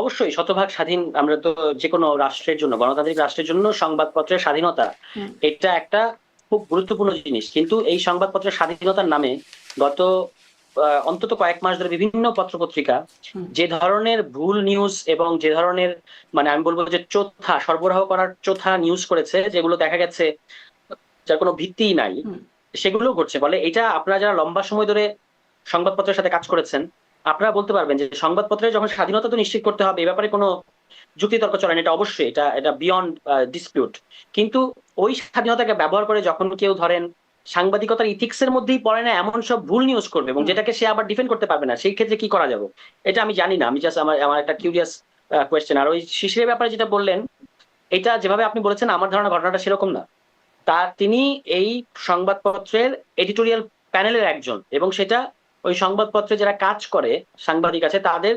অবশ্যই শতভাগ স্বাধীন। আমরা তো যে কোনো রাষ্ট্রের জন্য, গণতান্ত্রিক রাষ্ট্রের জন্য সংবাদপত্রের স্বাধীনতা হুম। এটা একটা খুব গুরুত্বপূর্ণ জিনিস। কিন্তু এই সংবাদপত্রের স্বাধীনতার নামে গত অন্তত কয়েক মাস ধরে বিভিন্ন পত্রপত্রিকা হুম, যে ধরনের ভুল নিউজ এবং যে ধরনের মানে আমি বলবো যে চোথা সরবরাহ করার চোথা নিউজ করেছে, যেগুলো দেখা গেছে যার কোনো ভিত্তিই নাই, হুম, সেগুলো ঘটছে। বলে এটা আপনারা যারা লম্বা সময় ধরে সংবাদপত্রের সাথে কাজ করেছেন, আপনারা বলতে পারবেন যে সংবাদপত্রের যখন স্বাধীনতা তো নিশ্চিত করতে হবে, এ ব্যাপারে কোনো যুক্তিতর্ক চলে না, এটা অবশ্যই এটা এটা বিয়ন্ড ডিসপিউট। কিন্তু ওই স্বাধীনতাকে ব্যবহার করে যখন কেউ ধরেন সাংবাদিকতার ইথিক্স এর মধ্যেই পড়ে না এমন সব ভুল নিউজ করবে এবং হুম। যেটাকে সে আবার ডিফেন্ড করতে পারবে না, সেই ক্ষেত্রে কি করা যাবে এটা আমি জানি না। আমি জাস্ট আমার আমার একটা কিউরিয়াস কোয়েশ্চেন। আর ওই শিশিরের ব্যাপারে যেটা বললেন, এটা যেভাবে আপনি বলেছেন আমার ধারণা ঘটনাটা সেরকম না। তিনি এই সংবাদপত্রের এডিটোরিয়াল প্যানেলের একজন, এবং সেটা ওই সংবাদপত্রে যারা কাজ করে সাংবাদিক আছে তাদের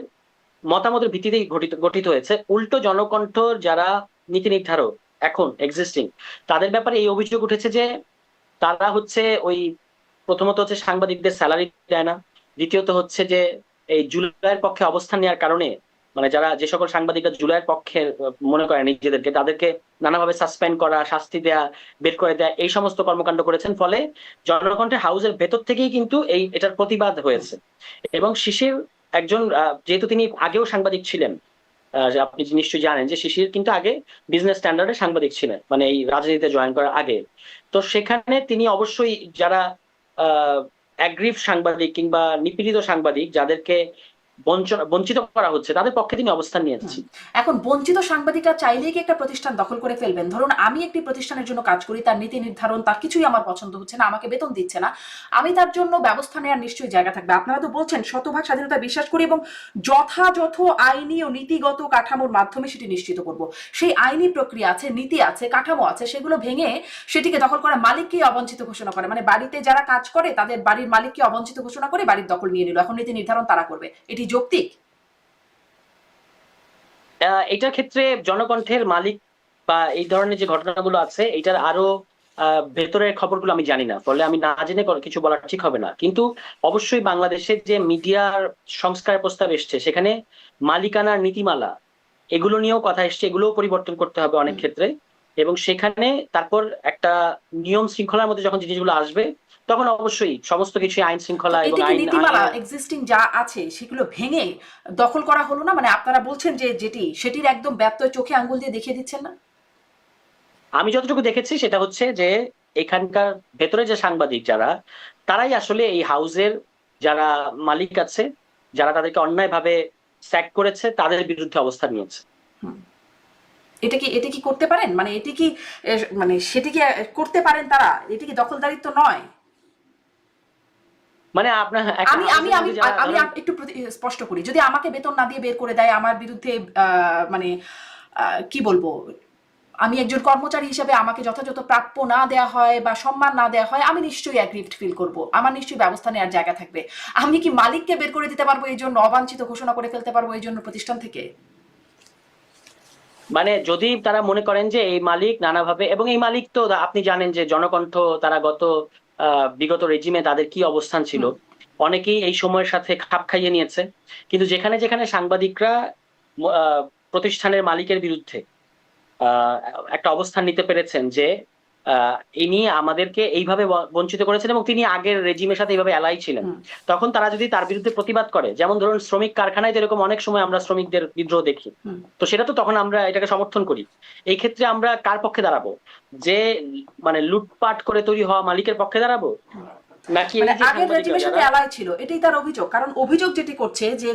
মতামতের ভিত্তিতেই গঠিত গঠিত হয়েছে। উল্টো জনকণ্ঠ যারা নীতি নির্ধারক এখন এক্সিস্টিং, তাদের ব্যাপারে এই অভিযোগ উঠেছে যে তারা হচ্ছে ওই প্রথমত হচ্ছে সাংবাদিকদের স্যালারি দেয় না, দ্বিতীয়ত হচ্ছে যে এই জুলাইয়ের পক্ষে অবস্থান নেওয়ার কারণে মানে যারা যে সকল সাংবাদিকরা জুলাইয়ের পক্ষে মনে করে নিজেদেরকে, তাদেরকে নানাভাবে সাসপেন্ড করা, শাস্তি দেয়া, বের করে দেয়া, এই সমস্ত কর্মকাণ্ড করেছেন। ফলে জনকণ্ঠের হাউসের ভেতর থেকেই কিন্তু এটার প্রতিবাদ হয়েছে। এবং শিশির একজন যেহেতু তিনি আগেও সাংবাদিক ছিলেন, যে আপনি নিশ্চয়ই জানেন যে শিশির কিন্তু আগে বিজনেস স্ট্যান্ডার্ডে সাংবাদিক ছিলেন, মানে এই রাজনীতিতে জয়েন করার আগে। তো সেখানে তিনি অবশ্যই যারা অ্যাগ্রিভ সাংবাদিক কিংবা নিপীড়িত সাংবাদিক যাদেরকে বঞ্চিত করা হচ্ছে তাদের পক্ষে তিনি অবস্থান নিয়েছেন। এখন বঞ্চিত সাংবাদিকরা চাইলেই কি একটা প্রতিষ্ঠান দখল করে ফেলবেন? ধরুন আমি একটি প্রতিষ্ঠানের জন্য কাজ করি, তার নীতি নির্ধারণ তার কিছুই আমার পছন্দ হচ্ছে না, আমাকে বেতন দিচ্ছে না, আমি তার জন্য ব্যবস্থা নেওয়ার নিশ্চয়ই জায়গা থাকবে। আপনারা তো বলছেন শতভাগ স্বাধীনতা বিশ্বাস করি এবং যথাযথ আইনি ও নীতিগত কাঠামোর মাধ্যমে সেটি নিশ্চিত করব। সেই আইনি প্রক্রিয়া আছে, নীতি আছে, কাঠামো আছে, সেগুলো ভেঙে সেটিকে দখল করা মালিককেই অবঞ্চিত ঘোষণা করে, মানে বাড়িতে যারা কাজ করে তাদের বাড়ির মালিককে অবঞ্চিত ঘোষণা করে বাড়ির দখল নিয়ে নিল, এখন নীতি নির্ধারণ তারা করবে, এটি যৌক্তিক? এটার ক্ষেত্রে জনকণ্ঠের মালিক বা এই ধরনের যে ঘটনাগুলো আছে এটার আরো ভেতরের খবরগুলো আমি জানি না, ফলে আমি না জেনে কিছু বলা ঠিক হবে না। কিন্তু অবশ্যই বাংলাদেশের যে মিডিয়ার সংস্কার প্রস্তাব এসছে সেখানে মালিকানার নীতিমালা এগুলো নিয়েও কথা এসছে, এগুলোও পরিবর্তন করতে হবে অনেক ক্ষেত্রে। এবং সেখানে তারপর একটা নিয়ম শৃঙ্খলার মধ্যে যখন জিনিসগুলো আসবে তখন অবশ্যই সমস্ত কিছু আইন তো শৃঙ্খলা এবং এটি কি আইন নীতিমালা আইনের। এক্সিস্টিং যা আছে সেগুলো ভেঙে দখল করা হলো না? মানে আপনারা বলছেন যে যেটি সেটির একদম ব্যত্যয় চোখে আঙ্গুল দিয়ে দেখিয়ে দিচ্ছেন না? আমি যতটুকু দেখেছি সেটা হচ্ছে যে এখানকার ভেতরে যে সাংবাদিক যারা, তারাই আসলে এই হাউসের যারা মালিক আছে, যারা তাদেরকে অন্যায়ভাবে স্যাক করেছে তাদের বিরুদ্ধে অবস্থান নিয়েছে। এটা কি করতে পারেন? মানে এটি কি মানে সেটি কি করতে পারেন তারা? এটি কি দখলদারিত্ব নয়? মানে আপনার একটা আমি আমি হাউসের আমি মধ্যে যারা আমি ধরেন, একটু স্পষ্ট করি, যদি আমাকে বেতন না দিয়ে বের করে দেয়, আমার বিরুদ্ধে মানে কি বলবো, আমি একজন কর্মচারী হিসেবে আমাকে যথাযথ প্রাপ্য না দেওয়া হয় বা সম্মান না দেওয়া হয়, আমি নিশ্চয়ই অ্যাগ্রিভড ফিল করব, আমার নিশ্চয়ই ব্যবস্থা নেওয়ার জায়গা থাকবে। আমি কি মালিককে বের করে দিতে পারবো এই জন্য, অবাঞ্ছিত ঘোষণা করে ফেলতে পারবো এই জন্য প্রতিষ্ঠান থেকে? মানে যদি তারা মনে করেন যে এই মালিক নানাভাবে, এবং এই মালিক তো আপনি জানেন যে জনকণ্ঠ তারা গত বিগত রেজিমে তাদের কি অবস্থান ছিল, হুম, অনেকেই এই সময়ের সাথে খাপ খাইয়ে নিয়েছে। কিন্তু যেখানে যেখানে সাংবাদিকরা প্রতিষ্ঠানের মালিকের বিরুদ্ধে আহ একটা অবস্থান নিতে পেরেছেন যে ইনি আমাদেরকে এইভাবে বঞ্চিত করেছেন এবং তিনি আগের রেজিমের সাথে এইভাবে অ্যালাই ছিলেন, হুম, তখন তারা যদি তার বিরুদ্ধে প্রতিবাদ করে, যেমন ধরুন শ্রমিক কারখানায় যেরকম অনেক সময় আমরা শ্রমিকদের বিদ্রোহ দেখি, হুম। তো সেটা তো তখন আমরা এটাকে সমর্থন করি। এই ক্ষেত্রে আমরা কার পক্ষে দাঁড়াবো? যে মানে লুটপাট করে তৈরি হওয়া মালিকের পক্ষে দাঁড়াবো, নাকি মানে এই যে আগের সাংবাদিকরা রেজিমের সাথে যারা। অ্যালাই ছিল, এটাই তার অভিযোগ। কারণ অভিযোগ যেটি করছে যে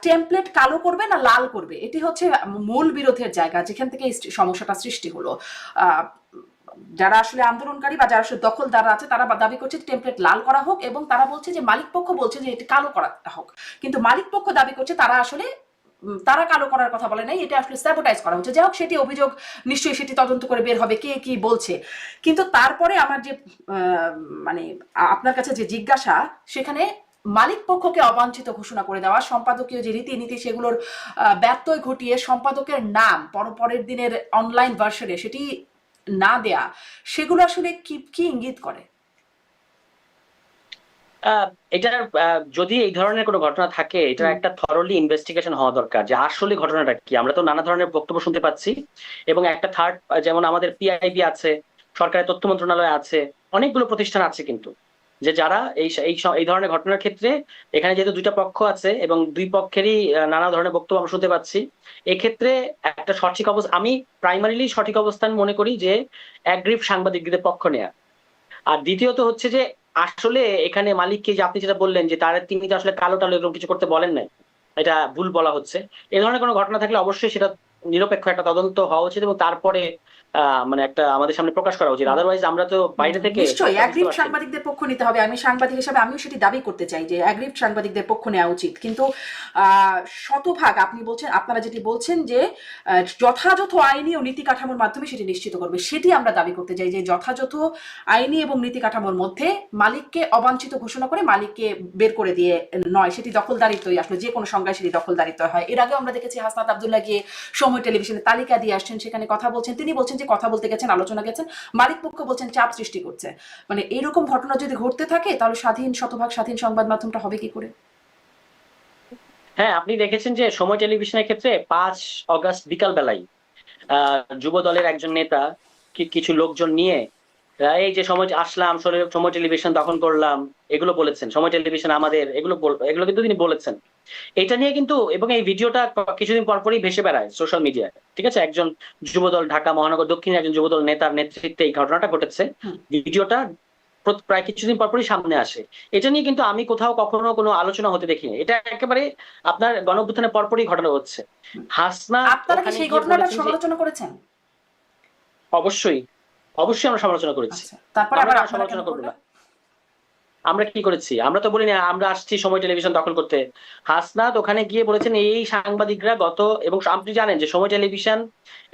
টেমপ্লেট কালো করবে না লাল করবে, এটি হচ্ছে মূল বিরোধের জায়গা, যেখান থেকে এই সমস্যাটা সৃষ্টি হলো। আহ, যারা আসলে আন্দোলনকারী বা যারা আসলে দখলদার আছে তারা দাবি করছে টেমপ্লেট লাল করা হোক, এবং তারা বলছে যে মালিক পক্ষ বলছে যে এটি কালো করা হোক। কিন্তু মালিক পক্ষ দাবি করছে তারা আসলে তারা কালো করার কথা বলে নাই, এটা আসলে স্যাবোটাইজ করা হচ্ছে। যাই হোক, সেটি অভিযোগ, নিশ্চয়ই সেটি তদন্ত করে বের হবে কে কি বলছে। কিন্তু তারপরে আমার যে আহ, মানে আপনার কাছে যে জিজ্ঞাসা, সেখানে মালিক পক্ষকে অবাঞ্ছিত ঘোষণা করে দেওয়া, সম্পাদকীয় যে রীতিনীতি সেগুলোর ব্যত্যয় ঘটিয়ে সম্পাদকের নাম পরের দিনের অনলাইন ভার্সনে সেটি না দেয়া, সেগুলো আসলে কি কি ইঙ্গিত করে? আহ এটার যদি এই ধরনের কোনো ঘটনা থাকে এটার হুম, একটা থরলি ইনভেস্টিগেশন হওয়া দরকার, যে আসলে ঘটনাটা কি। আমরা তো নানা ধরনের বক্তব্য শুনতে পাচ্ছি, এবং একটা যেমন আমাদের পিআইবি আছে, সরকারের তথ্য মন্ত্রণালয় আছে, অনেকগুলো প্রতিষ্ঠান আছে, কিন্তু যে যারা এই ধরনের ঘটনার ক্ষেত্রে, এখানে যেহেতু দুইটা পক্ষ আছে এবং দুই পক্ষেরই নানা ধরনের বক্তব্য আমরা শুনতে পাচ্ছি, এক্ষেত্রে একটা সঠিক অবস্থা, আমি প্রাইমারিলি সঠিক অবস্থান মনে করি যে অ্যাগ্রিভ সাংবাদিকদের পক্ষ নেয়া। আর দ্বিতীয়ত হচ্ছে যে আসলে এখানে মালিককে, যে আপনি যেটা বললেন যে তিনি তো আসলে কালো টালো এরকম কিছু করতে বলেন নাই, এটা ভুল বলা হচ্ছে। এ ধরনের কোনো ঘটনা থাকলে অবশ্যই সেটা নিরপেক্ষ একটা তদন্ত হওয়া উচিত এবং তারপরে মানে একটা আমাদের সামনে প্রকাশ করা উচিত। আদারওয়াইজ আমরা তো বাইরে থেকে নিশ্চয়ই সবটা বুঝতে অ্যাগ্রিভ পারছি না। সাংবাদিকদের পক্ষ নিতে হবে। আমি সাংবাদিক হিসাবে আমিও সেটি দাবি করতে চাই যে অ্যাগ্রিভ সাংবাদিকদের পক্ষ নেওয়া উচিত। কিন্তু শতভাগ আপনি বলছেন, আপনারা যেটি বলছেন যে যথাযথ আইনি ও নীতি কাঠামোর মাধ্যমে সেটি নিশ্চিত করবে, সেটি আমরা দাবি করতে চাই যে যথাযথ আইনি এবং নীতি কাঠামোর মধ্যে মালিককে অবাঞ্ছিত ঘোষণা করে মালিককে বের করে দিয়ে নয়, সেটি দখলদারিত্বই আসলে যে কোনো সংজ্ঞায় সেটি দখলদারিত্ব হয়। এর আগে আমরা দেখেছি হাসনাত আব্দুল্লাহ গিয়ে সময় টেলিভিশনে তালিকা দিয়ে আসছেন, সেখানে কথা বলছেন, তিনি বলছেন যে কথা বলতে গেছেন, আলোচনা গেছেন, মালিক পক্ষ বলছেন চাপ সৃষ্টি করছে। মানে এইরকম ঘটনা যদি ঘটতে থাকে তাহলে শতভাগ স্বাধীন সংবাদ মাধ্যমটা হবে কি করে? হ্যাঁ, আপনি দেখেছেন যে সময় টেলিভিশনের ক্ষেত্রে 5 অগাস্ট বিকাল বেলায় যুব দলের একজন নেতা কিছু লোকজন নিয়ে এই যে সময় আসলাম, সময় টেলিভিশন দখল করলাম, এগুলো বলেছেন। সময় টেলিভিশন আমাদের, এগুলো কিন্তু তিনি বলেছেন। এটা নিয়ে কিন্তু, এবং এই ভিডিওটা কিছুদিন পরপরই ভেসে বেড়ায় সোশ্যাল মিডিয়ায়, ঠিক আছে? একজন যুবদল, ঢাকা মহানগর দক্ষিণের একজন যুবদল নেতার নেতৃত্বে এই ঘটনাটা ঘটেছে। ভিডিওটা প্রায় কিছুদিন পরপরই সামনে আসে। এটা নিয়ে কিন্তু আমি কোথাও কখনো কোনো আলোচনা হতে দেখিনি। এটা একেবারে আপনার গণঅভ্যুত্থানের পরপরই ঘটনা হচ্ছে। হাসনাত আপনারা কি ওখানে সেই গিয়ে ঘটনাটার বলেছেন যে, সমালোচনা করেছেন? অবশ্যই অবশ্যই আমরা সমালোচনা করেছি। আচ্ছা, তারপরে আমরা আবার কেন আপনারা কেন সমালোচনা করবো করলেন? না? আমরা কি করেছি? আমরা তো বলি না আমরা আসছি সময় টেলিভিশন দখল করতে। হাসনাত ওখানে গিয়ে বলেছেন এই সাংবাদিকরা এবং আপনি জানেন যে সময় টেলিভিশন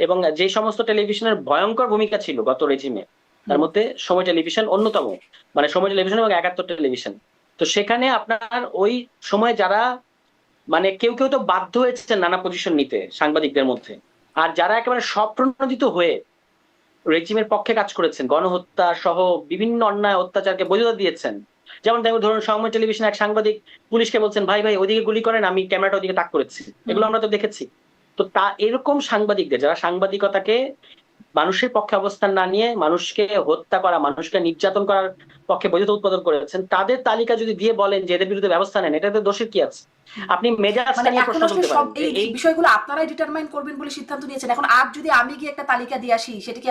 এবং যে সমস্ত টেলিভিশনের ভয়ঙ্কর ভূমিকা ছিল গত রেজিমে, তার মধ্যে সময় টেলিভিশন অন্যতম। মানে সময় টেলিভিশন এবং 71 টেলিভিশন। তো সেখানে আপনার ওই সময় যারা, মানে কেউ কেউ তো বাধ্য হয়েছেন নানা পজিশন নিতে সাংবাদিকদের মধ্যে, আর যারা একেবারে স্বপ্রণোদিত হয়ে রেজিমের পক্ষে কাজ করেছেন, গণহত্যা সহ বিভিন্ন অন্যায় অত্যাচারকে বৈধতা দিয়েছেন। যেমন ধরুন সময় টেলিভিশন এক সাংবাদিক পুলিশকে বলছেন ভাই ভাই ওদিকে গুলি করেন, আমি ক্যামেরাটা ওদিকে তাক করেছি। এগুলো আমরা তো দেখেছি। তো এরকম সাংবাদিকদের, যারা সাংবাদিকতাকে মানুষের পক্ষে অবস্থান না নিয়ে মানুষকে হত্যা করা, মানুষকে নির্যাতন করার পক্ষে বৈধতা উৎপাদন করেছেন, তাদের তালিকা যদি দিয়ে বলেন যে এদের বিরুদ্ধে ব্যবস্থা নেন, এটাতে দোষের কি আছে? আপনি মেজাজটা মানে নিয়ে এখন প্রশ্ন আসলে তুলতে সব পারেন যে এই এই বিষয়গুলো আপনারাই ডিটারমাইন করবেন বলে সিদ্ধান্ত নিয়েছেন। এখন আজ যদি আমি গিয়ে একটা তালিকা দিয়ে আসি, সেটা কি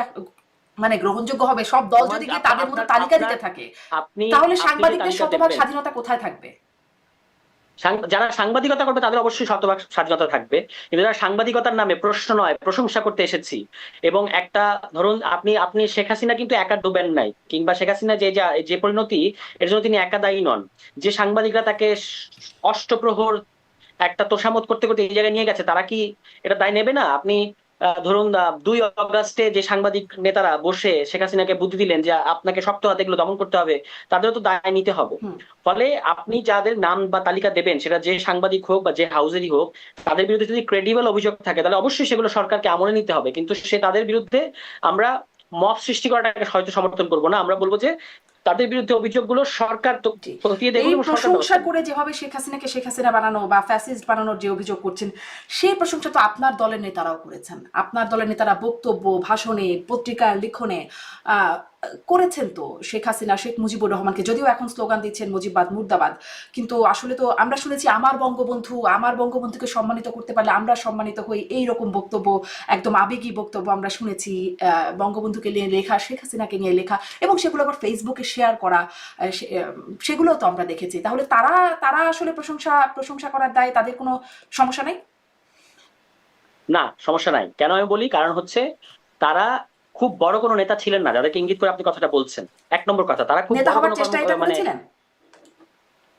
মানে গ্রহণযোগ্য হবে? সব দল যদি গিয়ে তাদের মতো তালিকা দিতে থাকে, আপনি তাহলে আপনি যে সাংবাদিকদের তালিকা শতভাগ দেখবেন, স্বাধীনতা কোথায় থাকবে? যারা সাংবাদিকতা করবে তাদের অবশ্যই শতভাগ স্বাধীনতা থাকবে, কিন্তু যারা সাংবাদিকতার নামে প্রশ্ন নয় প্রশংসা করতে এসেছি, এবং একটা ধরুন আপনি আপনি শেখ হাসিনা কিন্তু একা ডুবেন নাই, কিংবা শেখ হাসিনা যে যে পরিণতি, এর জন্য তিনি একা দায়ী নন। যে সাংবাদিকরা তাকে অষ্টপ্রহর একটা তোষামত করতে করতে এই জায়গায় নিয়ে গেছে, তারা কি এটা দায় নেবে না? আপনি ধরুন 2 অগাস্টে যে সাংবাদিক নেতারা বসে শেখ হাসিনাকে বুদ্ধি দিলেন যে আপনাকে শক্ত হাতে এগুলো দমন করতে হবে, তাদেরও তো দায় নিতে হবে। ফলে আপনি যাদের নাম বা তালিকা দেবেন, সেটা যে সাংবাদিক হোক বা যে হাউজেরই হোক, তাদের বিরুদ্ধে যদি ক্রেডিবল অভিযোগ থাকে তাহলে অবশ্যই সেগুলো সরকারকে আমলে নিতে হবে। কিন্তু তাদের বিরুদ্ধে আমরা মব সৃষ্টি করাটাকে হয়তো সমর্থন করবো না। আমরা বলবো যে তাদের বিরুদ্ধে অভিযোগগুলো সরকার তো খতিয়ে দেখুক এই এবং সরকার প্রশংসা ব্যবস্থা নেবে। করে যেভাবে শেখ হাসিনাকে শেখ হাসিনা বানানো বা ফ্যাসিস্ট বানানোর যে অভিযোগ করছেন, সেই প্রশংসা তো আপনার দলের নেতারাও করেছেন। আপনার দলের নেতারা বক্তব্য, ভাষণে, পত্রিকার লিখনে করেছেন তো শেখ হাসিনা, শেখ মুজিবুর রহমানকে, যদিও এখন স্লোগান দিচ্ছেন মুজিববাদ মুর্দাবাদ, কিন্তু আসলে তো আমরা শুনেছি আমার বঙ্গবন্ধুকে সম্মানিত করতে পারলে আমরা সম্মানিত হই, এইরকম বক্তব্য, একদম আবেগী বক্তব্য আমরা শুনেছি। বঙ্গবন্ধুকে নিয়ে লেখা, শেখ হাসিনাকে নিয়ে লেখা, এবং সেগুলো আবার ফেসবুকে শেয়ার করা, সেগুলো তো আমরা দেখেছি। তাহলে তারা তারা আসলে প্রশংসা করার দায় তাদের কোনো সমস্যা নেই? না, সমস্যা নাই। কেন আমি বলি, কারণ হচ্ছে তারা খুব বড় কোনো নেতা ছিলেন না যাদেরকে ইঙ্গিত করে আপনি কথাটা বলছেন। 1 নম্বর কথা, তারা খুব নেতা বড় হবার কোনো চেষ্টা এটা মানে, করেছিলেন?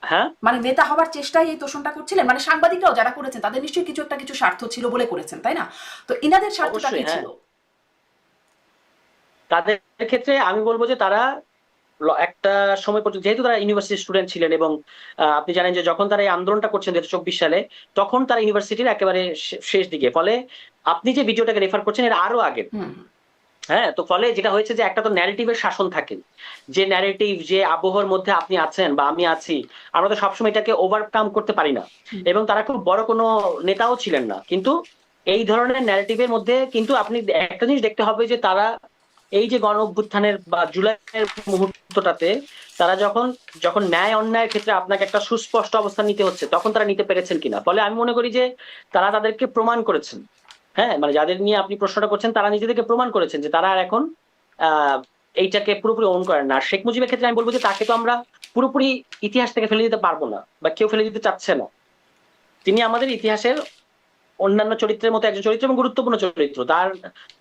হ্যাঁ, মানে নেতা হবার চেষ্টায় এই তোষণটা করছিলেন? মানে সাংবাদিকরাও যারা করেছেন তাদের নিশ্চয়ই কিছু স্বার্থ ছিল বলে করেছেন, তাই না? তো ইনাদের স্বার্থটা কি অবশ্যই, হ্যাঁ। ছিল? তাদের ক্ষেত্রে আমি বলবো যে তারা একটা সময় পর্যন্ত, যেহেতু তারা ইউনিভার্সিটি স্টুডেন্ট ছিলেন, এবং আপনি জানেন যে যখন তারা এই আন্দোলনটা করছেন 2024 সালে, তখন তারা ইউনিভার্সিটির একেবারে শেষ দিকে। ফলে আপনি যে ভিডিওটাকে রেফার করছেন এর আরো আগে। হ্যাঁ, তো ফলে যেটা হয়েছে যে একটা তো ন্যারেটিভের শাসন থাকে, যে ন্যারেটিভ, যে আবহাওয়ার মধ্যে আপনি আছেন বা আমি আছি, আমরা তো সবসময় এটাকে ওভারকাম করতে পারি না। এবং তারা খুব বড় কোনো নেতাও ছিলেন না, কিন্তু এই ধরনের ন্যারেটিভের মধ্যে কিন্তু আপনি একটা জিনিস দেখতে হবে যে তারা এই যে গণ অভ্যুত্থানের বা জুলাইয়ের মুহূর্তটাতে তারা যখন যখন ন্যায় অন্যায়ের ক্ষেত্রে আপনাকে একটা সুস্পষ্ট অবস্থান নিতে হচ্ছে, তখন তারা নিতে পেরেছেন কিনা। ফলে আমি মনে করি যে তারা তাদেরকে প্রমাণ করেছেন। হ্যাঁ, মানে যাদের নিয়ে আপনি প্রশ্নটা করছেন তারা নিজেদেরকে প্রমাণ করেছেন যে তারা আর এখন আহ এইটাকে পুরোপুরি ওন করেন না। আর শেখ মুজিবের ক্ষেত্রে আমি বলবো যে তাকে তো আমরা পুরোপুরি ইতিহাস থেকে ফেলে দিতে পারবো না, বা কেউ ফেলে দিতে চাচ্ছে না। তিনি আমাদের ইতিহাসের অন্যান্য চরিত্রের মতো একজন চরিত্র এবং গুরুত্বপূর্ণ চরিত্র। তার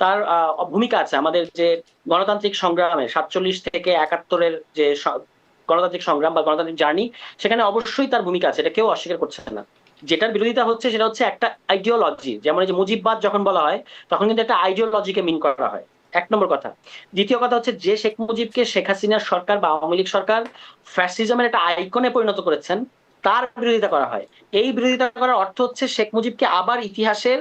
তার ভূমিকা আছে আমাদের যে গণতান্ত্রিক সংগ্রামে 47 থেকে 71-এর যে গণতান্ত্রিক সংগ্রাম বা গণতান্ত্রিক জার্নি, সেখানে অবশ্যই তার ভূমিকা আছে, এটা কেউ অস্বীকার করছে না। যেটার বিরোধিতা হচ্ছে সেটা হচ্ছে একটা আইডিওলজি, যেমন এই যে মুজিববাদ যখন বলা হয় তখন কিন্তু একটা আইডিওলজিকে মিন করা হয়, এক নম্বর কথা। দ্বিতীয় কথা হচ্ছে যে শেখ মুজিবকে শেখ হাসিনার সরকার বা আওয়ামী লীগ সরকার ফ্যাসিজমের একটা আইকনে পরিণত করেছেন, তার বিরোধিতা করা হয়। এই বিরোধিতা করার অর্থ হচ্ছে শেখ মুজিবকে আবার ইতিহাসের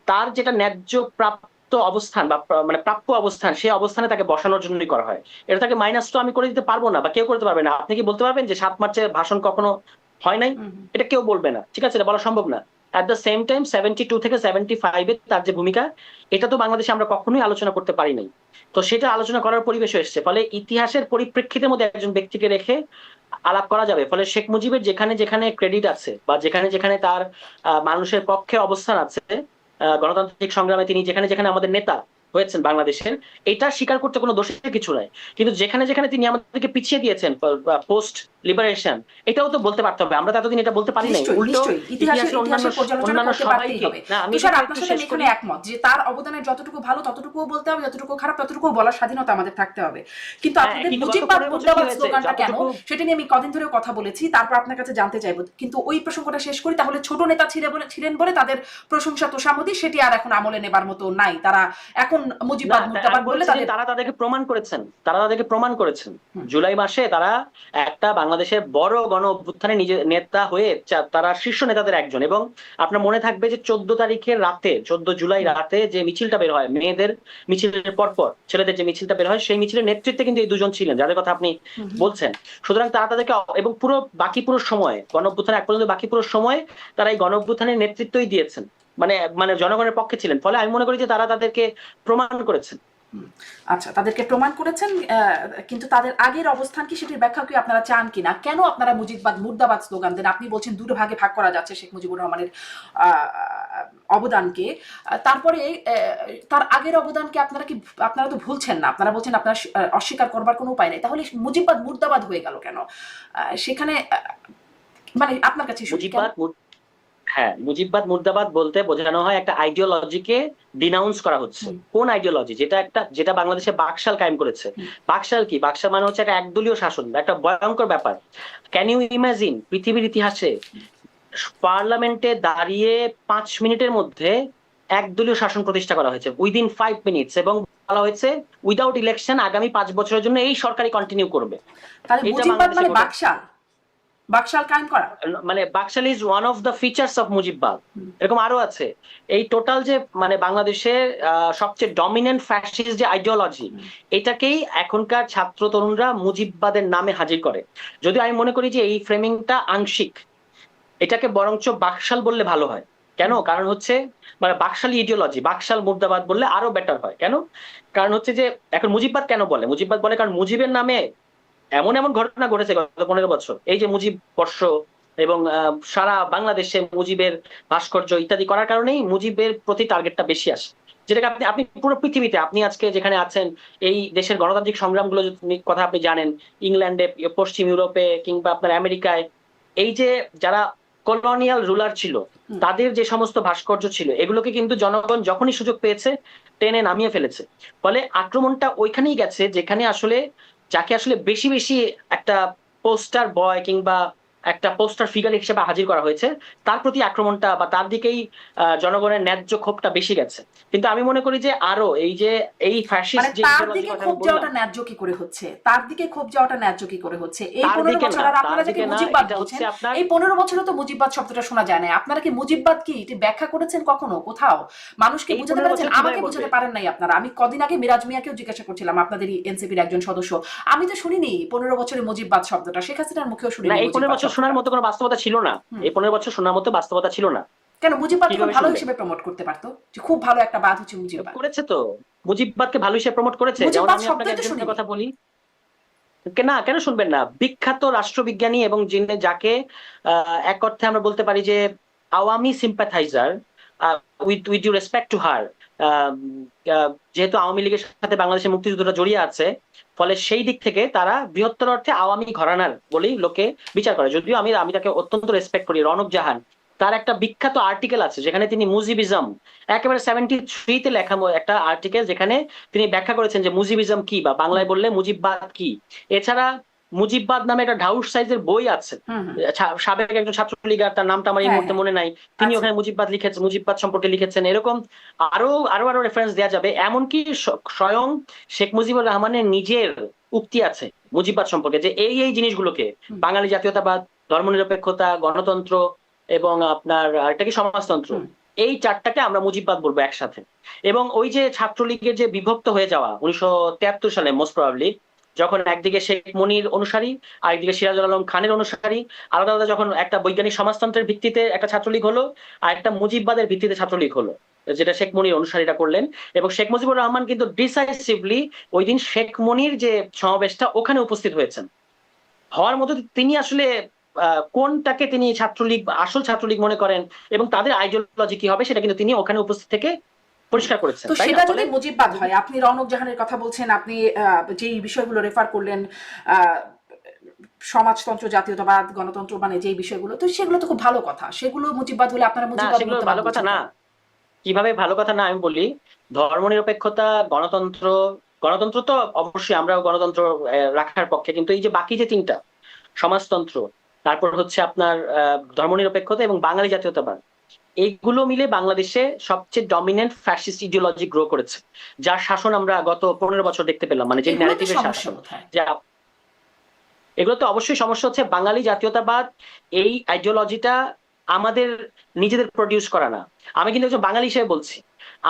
তার যেটা ন্যায্য প্রাপ্ত অবস্থান বা মানে প্রাপ্য অবস্থান, সেই অবস্থানে তাকে বসানোর জন্যই করা হয়। এটা তাকে মাইনাস তো আমি করে দিতে পারবো না, বা কেউ করতে পারবে না। আপনি কি বলতে পারবেন যে 7 মার্চের ভাষণ কখনো হয় নাই? এটা কেউ বলবে না, ঠিক আছে, এটা বলা সম্ভব না। অ্যাট দ্য সেম টাইম 72 থেকে 75-এ তার যে ভূমিকা, এটা তো বাংলাদেশে আমরা কখনোই আলোচনা করতে পারি নাই। তো সেটা আলোচনা করার পরিবেশ এসছে, ফলে ইতিহাসের পরিপ্রেক্ষিতের মধ্যে একজন ব্যক্তিকে রেখে আলাপ করা যাবে। ফলে শেখ মুজিবের যেখানে যেখানে ক্রেডিট আছে বা যেখানে যেখানে তার মানুষের পক্ষে অবস্থান আছে, গণতান্ত্রিক সংগ্রামে তিনি যেখানে যেখানে আমাদের নেতা হয়েছেন বাংলাদেশের, এটা স্বীকার করতে কোনো দোষের কিছু নাই। কিন্তু যেখানে যেখানে তিনি আমাদেরকে পিছিয়ে দিয়েছেন পোস্ট লিবারেশন, এটাও তো বলতে পারতে হবে। আমরা তো এতদিন এটা বলতে পারি নাই, নিশ্চয়ই উল্টো নিশ্চয়ই ইতিহাসের অন্যান্য পর্যালোচনা অন্যান্য করতে পারতেই সবাইকে হবে। না, আমি তুষার, যদি আপনার একটু সাথে শেষ আমি করি। এখানে একমত যে তার অবদানের যতটুকু ভালো ততটুকুও বলতে হবে, যতটুকু খারাপ ততটুকুও বলার স্বাধীনতা আমাদের থাকতে হবে। কিন্তু হ্যাঁ, আপনাদের কিন্তু গত মুজিববাদ 15 বছর কি মুর্দাবাদ হয়েছে, স্লোগানটা কেন, যতটুকু সেটা নিয়ে আমি কদিন ধরেও কথা বলেছি, তারপর আপনার কাছে জানতে চাইবো। কিন্তু ওই প্রসঙ্গটা শেষ করি তাহলে। ছোট নেতা ছিলেন বলে তাদের প্রশংসা তোষামোদী সেটি আর এখন আমলে নেবার মতো নাই। তারা এখন না, মুজিববাদ তাই আমি মুর্দাবাদ বললে বলছি যে তাদের তারা তাদেরকে প্রমাণ করেছেন, তারা তাদেরকে প্রমাণ করেছেন। হুম, জুলাই মাসে তারা একটা বাংলাদেশের বড় গণ অভ্যুত্থানে নিজে নেতা হয়ে তারা শীর্ষ নেতাদের একজন। এবং আপনার মনে থাকবে যে 14 তারিখের রাতে, 14 জুলাই হুম, রাতে যে মিছিলটা বের হয়, মেয়েদের মিছিলের পরপর ছেলেদের যে মিছিলটা বের হয়, সেই মিছিলের নেতৃত্বে কিন্তু এই দুজন ছিলেন যাদের কথা আপনি হুম, বলছেন। সুতরাং তারা তাদেরকে এবং পুরো সময় গণ অভ্যুত্থানের এক পর্যন্ত বাকি পুরো সময় তারা এই গণ অভ্যুত্থানের নেতৃত্বই দিয়েছেন, মানে মানে জনগণের পক্ষে ছিলেন। ফলে আমি মনে করি যে তারা তাদেরকে প্রমাণ করেছেন। হুম। আচ্ছা, তাদেরকে প্রমাণ করেছেন, কিন্তু তাদের আগের অবস্থান কি সেটির ব্যাখ্যা কি আপনারা চান কিনা? কেন আপনারা মুজিববাদ মুর্দাবাদ স্লোগান দেন? আপনি বলছেন দুটো ভাগে ভাগ করা যাচ্ছে শেখ মুজিবুর রহমানের আহ, অবদানকে। তারপরে তার আগের অবদানকে আপনারা তো ভুলছেন না, আপনারা বলছেন আপনারা অস্বীকার করবার কোনো উপায় নেই। তাহলে মুজিববাদ মুর্দাবাদ হয়ে গেল কেন সেখানে? মানে আপনার কাছে শুনি কেন? মুজিববাদ হ্যাঁ, মুজিববাদ মুর্দাবাদ বলতে বোঝানো হয় একটা আইডিওলজিকে ডিনাউন্স করা হচ্ছে। হুম, কোন আইডিওলজি? যেটা বাংলাদেশে বাকশাল কায়েম করেছে। হুম, বাকশাল কি? বাকশাল মানে হচ্ছে একটা একদলীয় শাসন, একটা ভয়ঙ্কর ব্যাপার। ক্যান ইউ ইমাজিন পৃথিবীর ইতিহাসে পার্লামেন্টে দাঁড়িয়ে 5 মিনিটের মধ্যে একদলীয় শাসন প্রতিষ্ঠা করা হয়েছে, উইদিন 5 মিনিটস, এবং বলা হয়েছে উইদাউট ইলেকশন আগামী 5 বছরের জন্য এই সরকারই কন্টিনিউ করবে। তাহলে এটা মুজিববাদ বাংলাদেশে মানে ঘটে। বাকশাল, বাকশাল কায়েম করা। মানে Baksal is one of the features of মুজিববাদ। হুম, এরকম আরো আছে। এই টোটাল যে মানে বাংলাদেশের সবচেয়ে ডমিনেন্ট ফ্যাসিস্ট যে আইডিওলজি, হুম। এটাকেই এখনকার ছাত্র তরুণরা মুজিববাদের নামে হাজির করে। যদিও আমি মনে করি যে এই ফ্রেমিংটা আংশিক, এটাকে বরঞ্চ বাকশাল বললে ভালো হয়। কেন? কারণ হচ্ছে মানে বাকশালী ইডিওলজি, বাকশাল মুর্দাবাদ বললে আরো বেটার হয়। কেন? কারণ হচ্ছে যে এখন মুজিববাদ কেন বলে? মুজিববাদ বলে কারণ মুজিবের নামে এমন এমন ঘটনা ঘটেছে গত 15 বছর। এই যে মুজিব বর্ষ এবং সারা বাংলাদেশে মুজিবের ভাস্কর্য ইত্যাদি করার কারণেই মুজিবের প্রতি টার্গেটটা বেশি আসে। যেটাকে আপনি আপনি পুরো পৃথিবীতে, আপনি আজকে যেখানে আছেন, এই দেশের গণতান্ত্রিক সংগ্রামগুলো কথা আপনি জানেন, ইংল্যান্ডে, পশ্চিম ইউরোপে, কিংবা আপনার আমেরিকায়, এই যে যারা কলোনিয়াল রুলার ছিল, হুম। তাদের যে সমস্ত ভাস্কর্য ছিল, এগুলোকে কিন্তু জনগণ যখনই সুযোগ পেয়েছে টেনে নামিয়ে ফেলেছে। ফলে আক্রমণটা ওইখানেই গেছে যেখানে আসলে যাকে আসলে বেশি বেশি একটা পোস্টার বয় কিংবা একটা পোস্টার ফিগার হিসেবে হাজির করা হয়েছে, তার প্রতি আক্রমণটা বা তার দিকেই জনগণের ন্যায্য ক্ষোভটা বেশি গেছে। কিন্তু আমি মনে করি যে আরো এই যে এই মানে ফ্যাসিস্ট যে তার ইডিওলজির দিকে কথা আমি ক্ষোভ বললাম, যাওয়াটা ন্যায্য কি করে হচ্ছে? তার দিকে ক্ষোভ যাওয়াটা ন্যায্য কি করে হচ্ছে? এই তার 15 দিকে বছর, না, আর তার আপনারা যাকে দিকে না, মুজিববাদ এটা বলছেন, হচ্ছে আপনার এই 15 বছরে তো মুজিববাদ শব্দটা শোনা যায় না। আপনারা কি মুজিববাদ কি এটি ব্যাখ্যা করেছেন কখনো কোথাও? মানুষকে এই বুঝাতে 15 বছর পেরেছেন? কিভাবে আমাকে বলবে। বুঝাতে পারেন নাই আপনারা। আমি কদিন আগে মিরাজ মিয়াকেও জিজ্ঞাসা করছিলাম, আপনাদেরই এনসিপির একজন সদস্য। আমি তো শুনিনি 15 বছরে মুজিববাদ শব্দটা, শেখ হাসিনার মুখেও না, শুনিনি এই পনেরো মুজিববাদ বছর শব্দটা। শোনার মতো কোনো বাস্তবতা ছিল না। হুম। এই 15 বছর শোনার মতো বাস্তবতা ছিল না। কেন? মুজিববাদ খুব কিভাবে ভালো শুনবে? হিসেবে প্রমোট করতে পারতো, যে খুব ভালো একটা বাদ হচ্ছে মুজিববাদ। করেছে তো, মুজিববাদকে ভালো হিসেবে প্রমোট করেছে? যেমন মুজিববাদ আমি আপনাকে শব্দই তো একজনের শুনিনি। কথা বলি, না কেন শুনবেন না, বিখ্যাত রাষ্ট্রবিজ্ঞানী এবং যিনি যাকে এক অর্থে আমরা বলতে পারি যে Awami sympathizer, with due respect to her, যেহেতু আওয়ামী লীগের সাথে বাংলাদেশের মুক্তিযুদ্ধটা জড়িয়ে আছে, ফলে সেই দিক থেকে তারা বৃহত্তর অর্থে আওয়ামী ঘরানার বলেই লোকে বিচার করে। যদিও আমি আমি তাকে অত্যন্ত রেসপেক্ট করি। রনক জাহান, তার একটা বিখ্যাত আর্টিকেল আছে যেখানে তিনি মুজিবিজম, একেবারে 73-তে লেখা একটা আর্টিকেল, যেখানে তিনি ব্যাখ্যা করেছেন যে মুজিবিজম কি, বা বাংলায় বললে মুজিববাদ কি। এছাড়া মুজিববাদ নামে একটা ঢাউস সাইজের বই আছে, হুম হুম। সাবেক একজন ছাত্রলীগার, তার নামটা আমার এই হ্যাঁ মুহূর্তে হ্যাঁ। মনে নাই, তিনি আচ্ছা। ওখানে মুজিববাদ লিখেছেন, মুজিববাদ সম্পর্কে লিখেছেন। এরকম আরো আরো আরো রেফারেন্স দেওয়া যাবে। এমনকি স্বয়ং শেখ মুজিবুর রহমানের নিজের উক্তি আছে মুজিববাদ সম্পর্কে, যে এই জিনিসগুলোকে, হুম বাঙালি জাতীয়তাবাদ, ধর্মনিরপেক্ষতা, গণতন্ত্র এবং আপনার আরেকটা কি সমাজতন্ত্র, হুম। এই চারটাকে আমরা মুজিববাদ বলবো একসাথে। এবং ওই যে ছাত্রলীগের যে বিভক্ত হয়ে যাওয়া 1973 সালে, মোস্ট প্রবাবলি, যখন একদিকে শেখ মুনির অনুসারী, আরেকদিকে সিরাজুল আলম খানের অনুসারী, আলাদা আলাদা যখন একটা বৈজ্ঞানিক সমাজতন্ত্রের ভিত্তিতে একটা ছাত্রলীগ হলো, আর একটা মুজিববাদের ভিত্তিতে ছাত্রলীগ হলো, যেটা শেখ মুনির অনুসারীরা করলেন। এবং শেখ মুজিবুর রহমান কিন্তু ডিসাইসিভলি ওই দিন শেখ মুনির যে সমাবেশটা ওখানে উপস্থিত হয়েছেন। হওয়ার মতো তিনি আসলে কোনটাকে তিনি ছাত্রলীগ বা আসল ছাত্রলীগ মনে করেন এবং তাদের আইডিওলজি কি হবে, সেটা কিন্তু তিনি ওখানে উপস্থিত থেকে পরিষ্কার করেছেন, তো তাই না? সেটা ফলে যদি মুজিববাদ হয়, আপনি রওনক জাহানের কথা বলছেন, আপনি যেই বিষয়গুলো রেফার করলেন, আহ, সমাজতন্ত্র, জাতীয়তাবাদ, গণতন্ত্র, মানে যেই বিষয়গুলো, তো সেগুলো তো খুব ভালো কথা। সেগুলো মুজিববাদ হলে আপনারা না, মুজিববাদ সেগুলো মুর্তবাদ ভালো কথা বলছেন না। কেন? কিভাবে ভালো কথা না, আমি বলি। ধর্মনিরপেক্ষতা, গণতন্ত্র, গণতন্ত্র তো অবশ্যই আমরাও গণতন্ত্র রাখার পক্ষে, কিন্তু এই যে বাকি যে তিনটা, সমাজতন্ত্র, তারপর হচ্ছে আপনার ধর্মনিরপেক্ষতা এবং বাঙালি জাতীয়তাবাদ, এইগুলো মিলে বাংলাদেশে সবচেয়ে ডমিনেন্ট ফ্যাসিস্ট ইডিওলজি গ্রো করেছে, যার শাসন আমরা গত 15 বছর দেখতে পেলাম, মানে যে এগুলোতে ন্যারেটিভের সমস্যা শাসন। কোথায়? যে এগুলো তো অবশ্যই সমস্যা হচ্ছে, বাঙালি জাতীয়তাবাদ এই আইডিওলজিটা আমাদের নিজেদের প্রডিউস করা না। আমি কিন্তু একজন বাঙালি হিসেবে বলছি,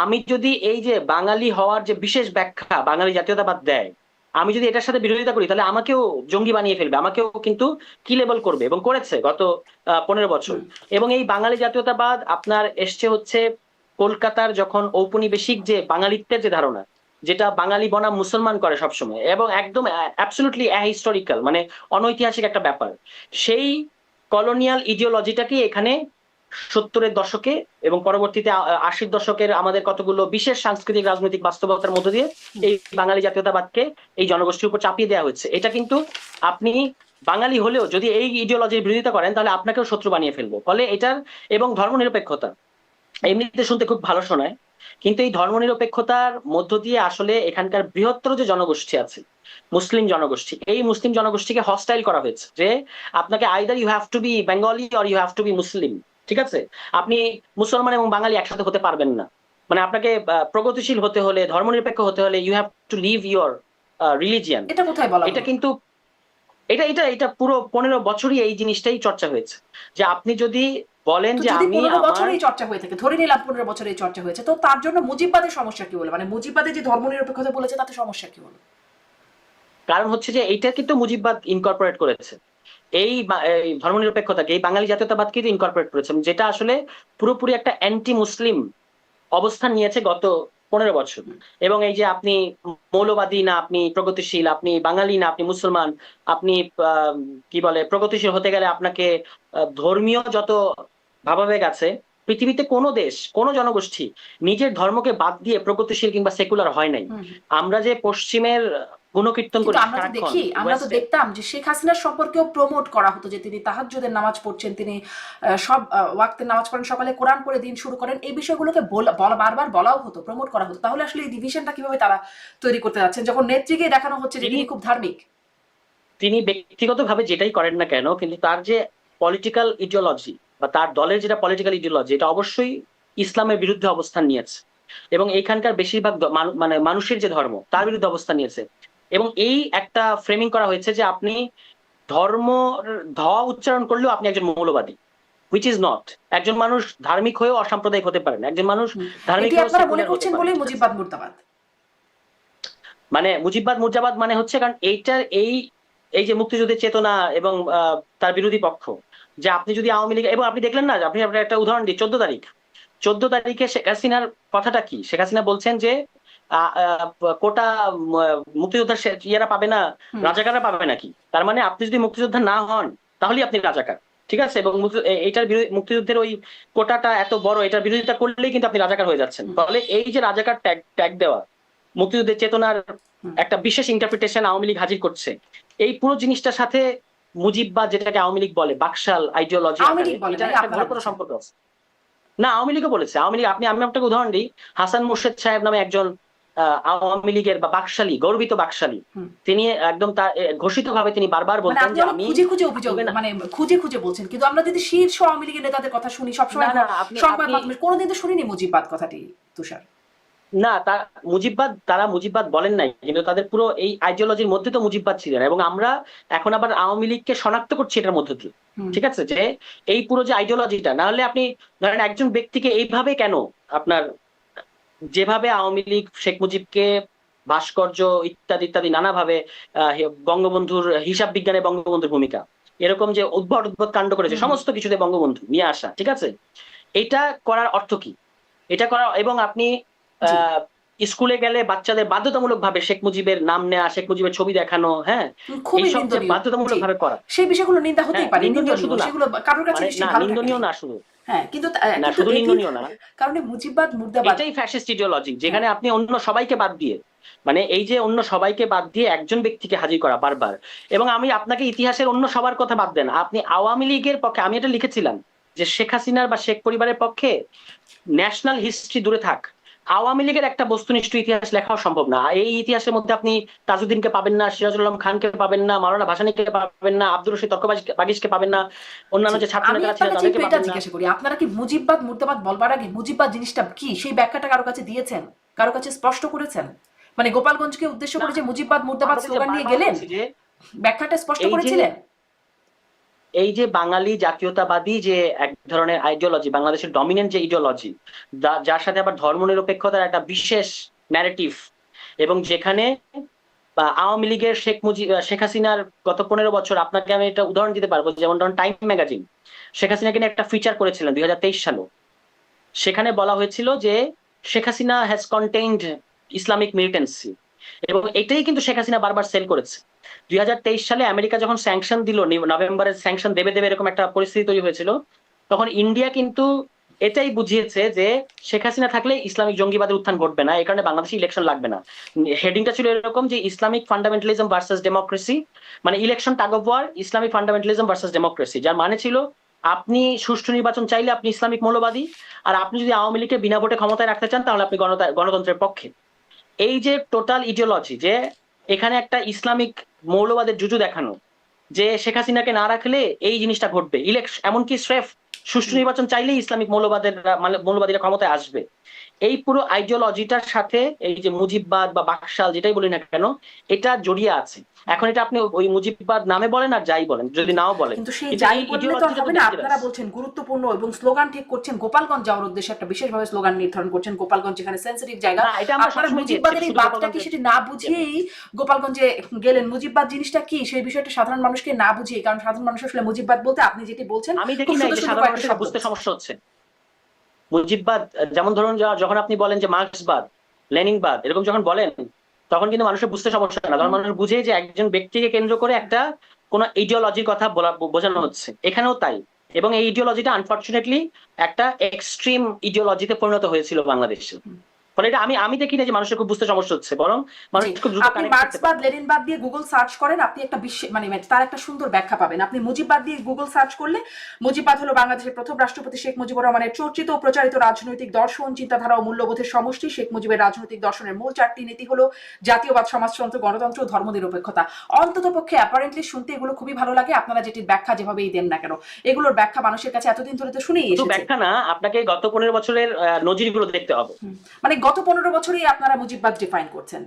আমি যদি এই যে বাঙালি হওয়ার যে বিশেষ ব্যাখ্যা বাঙালি জাতীয়তাবাদ দেয়, আমি যদি এটার সাথে বিরোধিতা করি, তাহলে আমাকেও জঙ্গি বানিয়ে ফেলবে, আমাকেও কিন্তু কি লেবেল করবে, এবং করেছে গত 15 বছর। হুম এবং এই বাঙালি জাতীয়তাবাদ আপনার এসছে হচ্ছে কলকাতার যখন ঔপনিবেশিক যে বাঙালিত্বের যে ধারণা, যেটা বাঙালি বনাম মুসলমান করে সবসময়, এবং একদম অ্যাবসলিউটলি অ্যাহিস্টোরিক্যাল, মানে অনৈতিহাসিক একটা ব্যাপার, সেই কলোনিয়াল ইডিওলজিটাকে এখানে 70-এর দশকে এবং পরবর্তীতে 80-র দশকের আমাদের কতগুলো বিশেষ সাংস্কৃতিক রাজনৈতিক বাস্তবতার মধ্য দিয়ে হুম। এই বাঙালি জাতীয়তাবাদকে এই জনগোষ্ঠীর উপর চাপিয়ে দেওয়া হচ্ছে। এটা কিন্তু আপনি বাঙালি হলেও যদি এই ইডিওলজির বিরোধিতা করেন, তাহলে আপনাকেও শত্রু বানিয়ে ফেলবো। ফলে এটার, এবং ধর্মনিরপেক্ষতা এমনিতে শুনতে খুব ভালো শোনায়, কিন্তু এই ধর্মনিরপেক্ষতার মধ্য দিয়ে আসলে এখানকার বৃহত্তর যে জনগোষ্ঠী আছে, মুসলিম জনগোষ্ঠী, এই মুসলিম জনগোষ্ঠীকে হস্টাইল করা হয়েছে, যে আপনাকে either you have to be Bengali or you have to be Muslim. ঠিক আছে, আপনি মুসলমান এবং বাঙালি একসাথে হতে পারবেন না। মানে আপনাকে প্রগতিশীল হতে হলে, ধর্মনিরপেক্ষ হতে হলে, you have to leave your religion. এটা কোথায় বলা এটা হলো? কিন্তু এটা এটা এটা পুরো 15 বছরই এই জিনিসটাই চর্চা হয়েছে, যে আপনি যদি বলেন তো যে যদি আমি 15 বছর আমার, এই চর্চা হয়ে থাকে, ধরে নিলাম 15 বছর এই চর্চা হয়েছে, তো তার জন্য মুজিববাদের সমস্যা কি হলো? মানে মুজিববাদে যে ধর্মনিরপেক্ষতা বলেছে, তাতে সমস্যা কি হলো? কারণ হচ্ছে যে এইটা কিন্তু মুজিববাদ ইনকর্পোরেট করেছে, এই ধর্মনিরপেক্ষতাকে, এই বাঙালি জাতীয়তাবাদকে ইনকর্পোরেট করেছে, যেটা আসলে পুরোপুরি একটা অ্যান্টি মুসলিম অবস্থান নিয়েছে গত 15 বছর। এবং এই যে আপনি মৌলবাদী না, আপনি প্রগতিশীল, আপনি বাঙালি না, আপনি মুসলমান, আপনি আহ, কি বলে, প্রগতিশীল হতে গেলে আপনাকে ধর্মীয় যত ভাবাবেগ আছে, পৃথিবীতে কোনো দেশ, কোনো জনগোষ্ঠী নিজের ধর্মকে বাদ দিয়ে প্রগতিশীল কিংবা সেকুলার হয় নাই। হুম। আমরা যে পশ্চিমের গুণকীর্তন কিন্তু করি আমরা তো সারাক্ষণ দেখি, আমরা তো ওয়েস্টে, দেখতাম যে শেখ হাসিনার সম্পর্কেও প্রমোট করা হতো, যে তিনি তাহাজ্জুদের নামাজ পড়ছেন, তিনি সব ওয়াক্তের নামাজ পড়েন, সকালে কোরআন পড়ে দিন শুরু করেন। এই বিষয়গুলোকে বারবার বলাও হতো, প্রমোট করা হতো। তাহলে আসলে এই ডিভিশনটা কিভাবে তারা তৈরি করতে যাচ্ছেন, যখন নেত্রীকে দেখানো হচ্ছে যে তিনি তিনি খুব ধার্মিক? তিনি ব্যক্তিগতভাবে যেটাই করেন না কেন, কিন্তু তার যে পলিটিক্যাল ইডিওলজি বা তার দলের যেটা পলিটিক্যাল ইডিওলজি, এটা অবশ্যই ইসলামের বিরুদ্ধে অবস্থান নিয়েছে, এবং এইখানকার বেশিরভাগ মানে মানুষের যে ধর্ম, তার বিরুদ্ধে অবস্থান নিয়েছে। এবং এই একটা ফ্রেমিং করা হয়েছে যে আপনি ধর্ম ধ উচ্চারণ করলেও আপনি একজন মৌলবাদী, হুইচ ইজ নট। একজন মানুষ ধার্মিক হয়েও অসাম্প্রদায়িক হতে পারেন, একজন মানুষ ধার্মিক এটি হয়েও আপনারা মনে সেকুলার হতে করছেন পারেন। বলেই ঠিক আছে, মুজিববাদ মুর্দাবাদ। মানে মুজিববাদ মুর্জাবাদ মানে হচ্ছে, কারণ এইটার এই যে মুক্তিযুদ্ধের চেতনা এবং তার বিরোধী পক্ষ, যে আপনি যদি আওয়ামী লীগ, এবং আপনি দেখলেন না, আপনি আপনার একটা উদাহরণ দিই, 14 তারিখে শেখ হাসিনার কথাটা কি, শেখ হাসিনা বলছেন যে কোটা মুক্তিযোদ্ধার ইয়েরা পাবে না, হুম রাজাকাররা পাবে নাকি? তার মানে আপনি যদি মুক্তিযোদ্ধা না হন তাহলেই আপনি রাজাকার। ঠিক আছে, এবং এইটার মুক্তিযুদ্ধের ওই কোটাটা এত বড়, এটার বিরোধিতা করলেই কিন্তু আপনি রাজাকার হয়ে যাচ্ছেন। হুম তাহলে এই যে রাজাকার ট্যাগ ট্যাগ দেওয়া, মুক্তিযুদ্ধের চেতনার হুম। একটা বিশেষ ইন্টারপ্রিটেশন আওয়ামী লীগ হাজির করছে, এই পুরো জিনিসটার সাথে মুজিববাদ, যেটাকে আওয়ামী লীগ বলে বাকশাল আইডিওলজি আওয়ামী আকারে, লীগ বলে এটার নাই, একটা আপনারা ঘরোয়া বলছেন। সম্পর্ক আছে। না, আওয়ামী লীগও বলেছে। আওয়ামী লীগ, আমি আপনাকে উদাহরণ দিই, হাসান মোর্শেদ সাহেব নামে একজন আওয়ামী লীগের বা বাকশালী, গর্বিত বাকশালী, হুম। তিনি একদম তার ঘোষিত ভাবে তিনি বারবার মানে বলতেন আপনি যে অনেক আমি খুঁজে খুঁজে অভিযোগ, আন্দোলনে। মানে খুঁজে খুঁজে বলছেন, কিন্তু আমরা যদি শীর্ষ আওয়ামী লীগের নেতাদের কথা শুনি না সবসময় না, আপনি সংবাদ আপনি মাধ্যমে, কোনোদিন তো শুনিনি মুজিববাদ কথাটি, তুষার। না, তারা মুজিববাদ বলেন নাই, কিন্তু তাদের পুরো এই আইডিওলজির মধ্যে তো মুজিববাদ ছিলেন, এবং আমরা এখন আবার আওয়ামী লীগকে শনাক্ত করছি এটার মধ্য দিয়ে। হুম ঠিক আছে, যে এই পুরো যে আইডিওলজিটা, না হলে আপনি ধরেন একজন ব্যক্তিকে এইভাবে কেন আপনার, যেভাবে আওয়ামী লীগ শেখ মুজিবকে ভাস্কর্য ইত্যাদি ইত্যাদি নানাভাবে বঙ্গবন্ধুর হিসাব বিজ্ঞানে বঙ্গবন্ধুর ভূমিকা, এরকম যে উদ্ভট উদ্ভট কাণ্ড করেছে হুম হুম। সমস্ত কিছুতে বঙ্গবন্ধু নিয়ে আসা, ঠিক আছে, এটা করার অর্থ কি? এটা করা, এবং আপনি জি। আহ স্কুলে গেলে বাচ্চাদের বাধ্যতামূলক ভাবে শেখ মুজিবের নাম নেওয়া, শেখ মুজিবের ছবি দেখানো, হ্যাঁ, খুবই এইসব যে নিন্দনীয়। বাধ্যতামূলক জি, ভাবে করা। সেই বিষয়গুলো নিন্দা হ্যাঁ, হতেই পারে, নিন্দনীয় নিন্দনীয় শুধু না, সেগুলো কারোর কাছে মানে না, নিশ্চয়ই ভালো লাগে নিন্দনীয় নাই। না শুধু, হ্যাঁ, কিন্তু না কিন্তু শুধু এটির নিন্দনীয় না, কারণে মুজিববাদ মুর্দাবাদ। এটাই ফ্যাসিস্ট ইডিওলজি, হ্যাঁ। যেখানে আপনি অন্য সবাইকে বাদ দিয়ে, মানে এই যে অন্য সবাইকে বাদ দিয়ে একজন ব্যক্তিকে হাজির করা বারবার। এবং আমি আপনাকে ইতিহাসের অন্য সবার কথা বাদ দেন, আপনি আওয়ামী লীগের পক্ষে, আমি এটা লিখেছিলাম যে শেখ হাসিনার বা শেখ পরিবারের পক্ষে ন্যাশনাল হিস্ট্রি দূরে থাক, আওয়ামী লীগের একটা বস্তুনিষ্ঠ ইতিহাস লেখাও সম্ভব না। এই ইতিহাসের মধ্যে আপনি তাজউদ্দিনকে পাবেন না, সিরাজুল আলম খানকে পাবেন না, মাওলানা ভাসানীকে পাবেন না, আব্দুর রশিদ বাগিশকে পাবেন না, অন্যান্য জি, যে ছাত্র আমি নেতারা আপনার ছিলেন কাছে একটু তাদেরকে এটা পাবেন না। জিজ্ঞাসা করি, আপনারা কি মুজিববাদ মুর্দাবাদ বলবার আগে মুজিববাদ জিনিসটা কি সেই ব্যাখ্যাটা কারো কাছে দিয়েছেন, কারো কাছে স্পষ্ট করেছেন? মানে গোপালগঞ্জকে উদ্দেশ্য না, করে যে মুজিববাদ মুর্দাবাদ আমরা তো যে স্লোগান নিয়ে বারবার গেলেন, বলছি যে ব্যাখ্যাটা স্পষ্ট এই যে করেছিলেন? এই যে বাঙালি জাতীয়তাবাদী যে এক ধরনের আইডিওলজি, বাংলাদেশের ডমিনেন্ট যে ইডিওলজি, যার সাথে আবার ধর্মনিরপেক্ষতার একটা বিশেষ ন্যারেটিভ, এবং যেখানে আওয়ামী লীগের শেখ হাসিনার গত 15 বছর, আপনাকে আমি একটা উদাহরণ দিতে পারবো, যেমন ধরুন টাইম ম্যাগাজিন শেখ হাসিনাকে নিয়ে একটা ফিচার করেছিলেন 2023 সালে। সেখানে বলা হয়েছিল যে Sheikh Hasina has contained Islamic militancy, এবং এটাই কিন্তু শেখ হাসিনা বারবার সেল করেছে। 2023 সালে আমেরিকা যখন স্যাংশন দিল, নভেম্বরের স্যাংশন দেবে দেবে এরকম একটা পরিস্থিতি তৈরি হয়েছিল, তখন ইন্ডিয়া কিন্তু এটাই বুঝিয়েছে যে শেখ হাসিনা থাকলে ইসলামিক জঙ্গিবাদের উত্থান ঘটবে না, এই কারণে বাংলাদেশে ইলেকশন লাগবে না। হেডিংটা ছিল এরকম যে ইসলামিক ফান্ডামেন্টালিজম ভার্সেস ডেমোক্রেসি, মানে election tug of war, Islamic fundamentalism versus democracy, যার মানে ছিল আপনি সুষ্ঠু নির্বাচন চাইলে আপনি ইসলামিক মৌলবাদী, আর আপনি যদি আওয়ামী লীগকে বিনা ভোটে ক্ষমতায় রাখতে চান তাহলে আপনি গণতন্ত্রের পক্ষে। এই যে টোটাল ইডিওলজি, যে এখানে একটা ইসলামিক মৌলবাদের জুজু দেখানো, যে শেখ হাসিনাকে না রাখলে এই জিনিসটা ঘটবে, ইলেকশন এমনকি স্রেফ সুষ্ঠু নির্বাচন চাইলেই ইসলামিক মৌলবাদীরা ক্ষমতায় আসবে, এই পুরো আইডিওলজিটার সাথে এই যে মুজিববাদ বা বাকশাল যেটাই বলি না কেন, এটা জড়িয়ে আছে। এখন এটা আপনি ওই মুজিববাদ নামে বলেন আর যাই বলেন, যদি নাও বলেন, কিন্তু সেই কিন্তু যাই এই বললে তো আর ইডিওলজিটা তো হবে না, আপনারা ডেঞ্জারাস। বলছেন গুরুত্বপূর্ণ এবং স্লোগান ঠিক করছেন, গোপালগঞ্জ যাওয়ার উদ্দেশ্যে একটা বিশেষভাবে স্লোগান নির্ধারণ করছেন, গোপালগঞ্জ যেখানে সেন্সিটিভ জায়গা। না, এটা আমরা আপনারা সবসময় দিয়েছি, মুজিববাদের এই শুধু বাদটা কি গোপালগঞ্জে সেটি না বুঝিয়েই গোপালগঞ্জে গেলেন? মুজিববাদ জিনিসটা কি সেই বিষয়টা সাধারণ মানুষকে না বুঝিয়ে, কারণ সাধারণ মানুষ আসলে মুজিববাদ বলতে আপনি যেটি বলছেন আমি দেখি খুব না এই সুন্দর যে সুন্দর সাধারণ কয়েকটা মানুষের শব্দ বুঝতে বলছেন। সমস্যা হচ্ছে মুজিববাদ। যেমন ধরুন যখন আপনি বলেন যে মার্ক্সবাদ, লেনিনবাদ এরকম যখন বলেন, তখন কিন্তু মানুষের বুঝতে সমস্যা না, তখন মানুষ বুঝে যে একজন ব্যক্তিকে কেন্দ্র করে একটা কোন ইডিওলজির কথা বোঝানো হচ্ছে, এখানেও তাই। এবং এই ইডিওলজিটা আনফরচুনেটলি একটা এক্সট্রিম ইডিওলজিতে পরিণত হয়েছিল বাংলাদেশে। ফলে এটা আমি আমি দেখি না যে মানুষের খুব বুঝতে সমস্যা হচ্ছে, বরং মানুষ জি, খুব দ্রুত আপনি কানেক্ট করতে মার্ক্সবাদ পারে। লেনিনবাদ দিয়ে গুগল সার্চ করেন, আপনি একটা মানে তার একটা সুন্দর ব্যাখ্যা পাবেন। আপনি মুজিববাদ দিয়ে গুগল সার্চ করলে, মুজিববাদ হলো বাংলাদেশের প্রথম রাষ্ট্রপতি শেখ মুজিবুর রহমানের চর্চিত ও প্রচারিত রাজনৈতিক দর্শন, চিন্তাধারা ও মূল্যবোধের সমষ্টি। শেখ মুজিবের রাজনৈতিক দর্শনের মূল 4টি নীতি হলো জাতীয়বাদ, সমাজতন্ত্র, গণতন্ত্র ও ধর্মনিরপেক্ষতা। অন্তত পক্ষে অ্যাপারেন্টলি শুনতে এগুলো খুবই ভালো লাগে, আপনারা যেটির ব্যাখ্যা যেভাবেই দেন না কেন, এগুলোর ব্যাখ্যা মানুষের কাছে এতদিন ধরে তো শুনেই শুধু এসেছে। ব্যাখ্যা না, আপনাকে গত 15 বছরের নজিরগুলো দেখতে হবে। মানে গত 15 বছরই আপনারা মুজিববাদ ডিফাইন করছেন।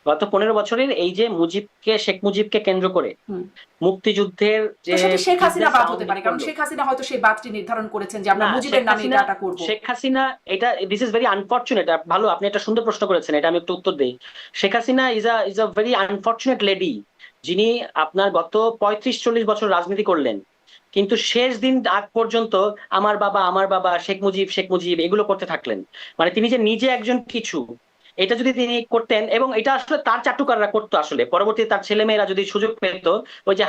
গত 15 বছরের এই যে শেখ মুজিবকে কেন্দ্র করে হুম। মুক্তিযুদ্ধের তো যে সেটি শেখ হাসিনা বিজনেস বাদ আওয়ামী হতে লীগ পারে, কারণ করলো। শেখ হাসিনা হয়তো সেই বাদটি নির্ধারণ করেছেন যে আমরা না, মুজিবের নামে এটা করব। শেখ হাসিনা, এটা দিস ইজ ভেরি আনফরচুনেট। ভালো, আপনি একটা সুন্দর প্রশ্ন করেছেন, এটা আমি একটু উত্তর দেই। Sheikh Hasina is a very unfortunate lady, যিনি আপনার গত 35-40 বছর রাজনীতি করলেন, কিন্তু শেষ দিন আগ পর্যন্ত আমার বাবা শেখ মুজিব এগুলো করতে থাকলেন। মানে তিনি যে নিজে একজন কিছু, এটা যদি তিনি করতেন, এবং এটা আসলে তার চাটুকাররা করতো, আসলে পরবর্তীতে তার ছেলে মেয়েরা যদি সুযোগ পেত, ওই যে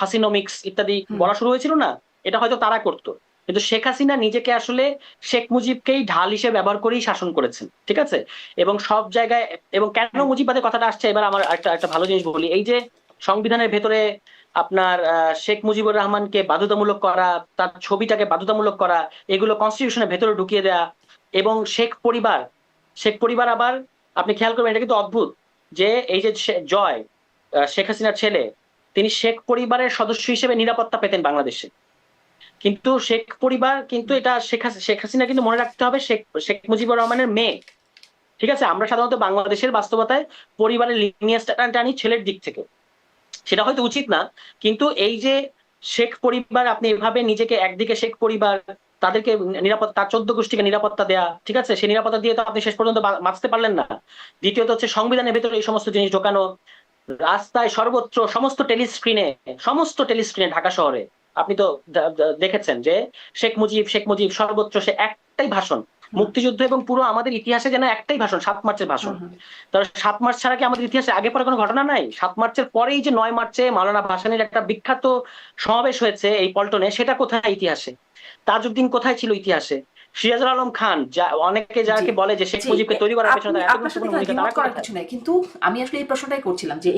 হাসিনোমিক্স ইত্যাদি হুম বলা শুরু হয়েছিল না, এটা হয়তো তারা করতো। কিন্তু শেখ হাসিনা নিজেকে আসলে শেখ মুজিবকেই ঢাল হিসেবে ব্যবহার করেই শাসন করেছেন, ঠিক আছে। এবং সব জায়গায়, এবং কেন মুজিববাদের কথাটা আসছে, এবার আমার একটা একটা ভালো জিনিস বলি। এই যে সংবিধানের ভেতরে আপনার শেখ মুজিবুর রহমানকে বাধ্যতামূলক করা, তার ছবিটাকে বাধ্যতামূলক করা, এগুলো কনস্টিটিউশনের ভেতরে ঢুকিয়ে দেয়া, এবং শেখ পরিবার আবার, আপনি খেয়াল করবেন এটা কিন্তু অদ্ভুত, যে এই যে জয়, শেখ হাসিনার ছেলে, তিনি শেখ পরিবারের সদস্য হিসেবে নিরাপত্তা পেতেন বাংলাদেশে। কিন্তু শেখ পরিবার কিন্তু, এটা শেখ হাসিনা কিন্তু মনে রাখতে হবে, শেখ শেখ মুজিবুর রহমানের মেয়ে, ঠিক আছে। আমরা সাধারণত বাংলাদেশের বাস্তবতায় পরিবারের লিনিয়েজটা টানি ছেলের দিক থেকে, সেটা হয়তো উচিত না। কিন্তু এই যে শেখ পরিবার, আপনি এভাবে নিজেকে, একদিকে শেখ পরিবার, তাদেরকে নিরাপত্তা, তার 14 গোষ্ঠীকে নিরাপত্তা দেয়া, ঠিক আছে, সেই নিরাপত্তা দিয়ে তো আপনি শেষ পর্যন্ত বাঁচতে পারলেন না। দ্বিতীয়ত হচ্ছে সংবিধানের ভেতরে এই সমস্ত জিনিস ঢোকানো, রাস্তায় সর্বত্র সমস্ত টেলিস্ক্রিনে ঢাকা শহরে আপনি তো দেখেছেন যে শেখ মুজিব সর্বত্র সে একটাই ভাষণ, হুম মুক্তিযুদ্ধ এবং পুরো আমাদের ইতিহাসে যেন একটাই ভাষণ, 7 মার্চের ভাষণ। হুম হুম তাহলে 7 মার্চ ছাড়া কি আমাদের ইতিহাসে আগে পরে কোনো ঘটনা নাই? 7 মার্চের পরেই যে 9 মার্চে মাওলানা ভাসানীর একটা বিখ্যাত সমাবেশ হয়েছে এই পল্টনে, সেটা কোথায় ইতিহাসে? তাজউদ্দিন কোথায় ছিল ইতিহাসে? সিরাজুল আলম খান, যা অনেকে জি যাকে বলে যে শেখ জি মুজিবকে তৈরি করার পেছনে আপনি তার এত আপনার সাথে গুরুত্বপূর্ণ এখানে ভূমিকা, দ্বিমত তারা করার কোথায়? কিছু নাই, কিন্তু আমি আসলে এই প্রশ্নটাই করছিলাম যে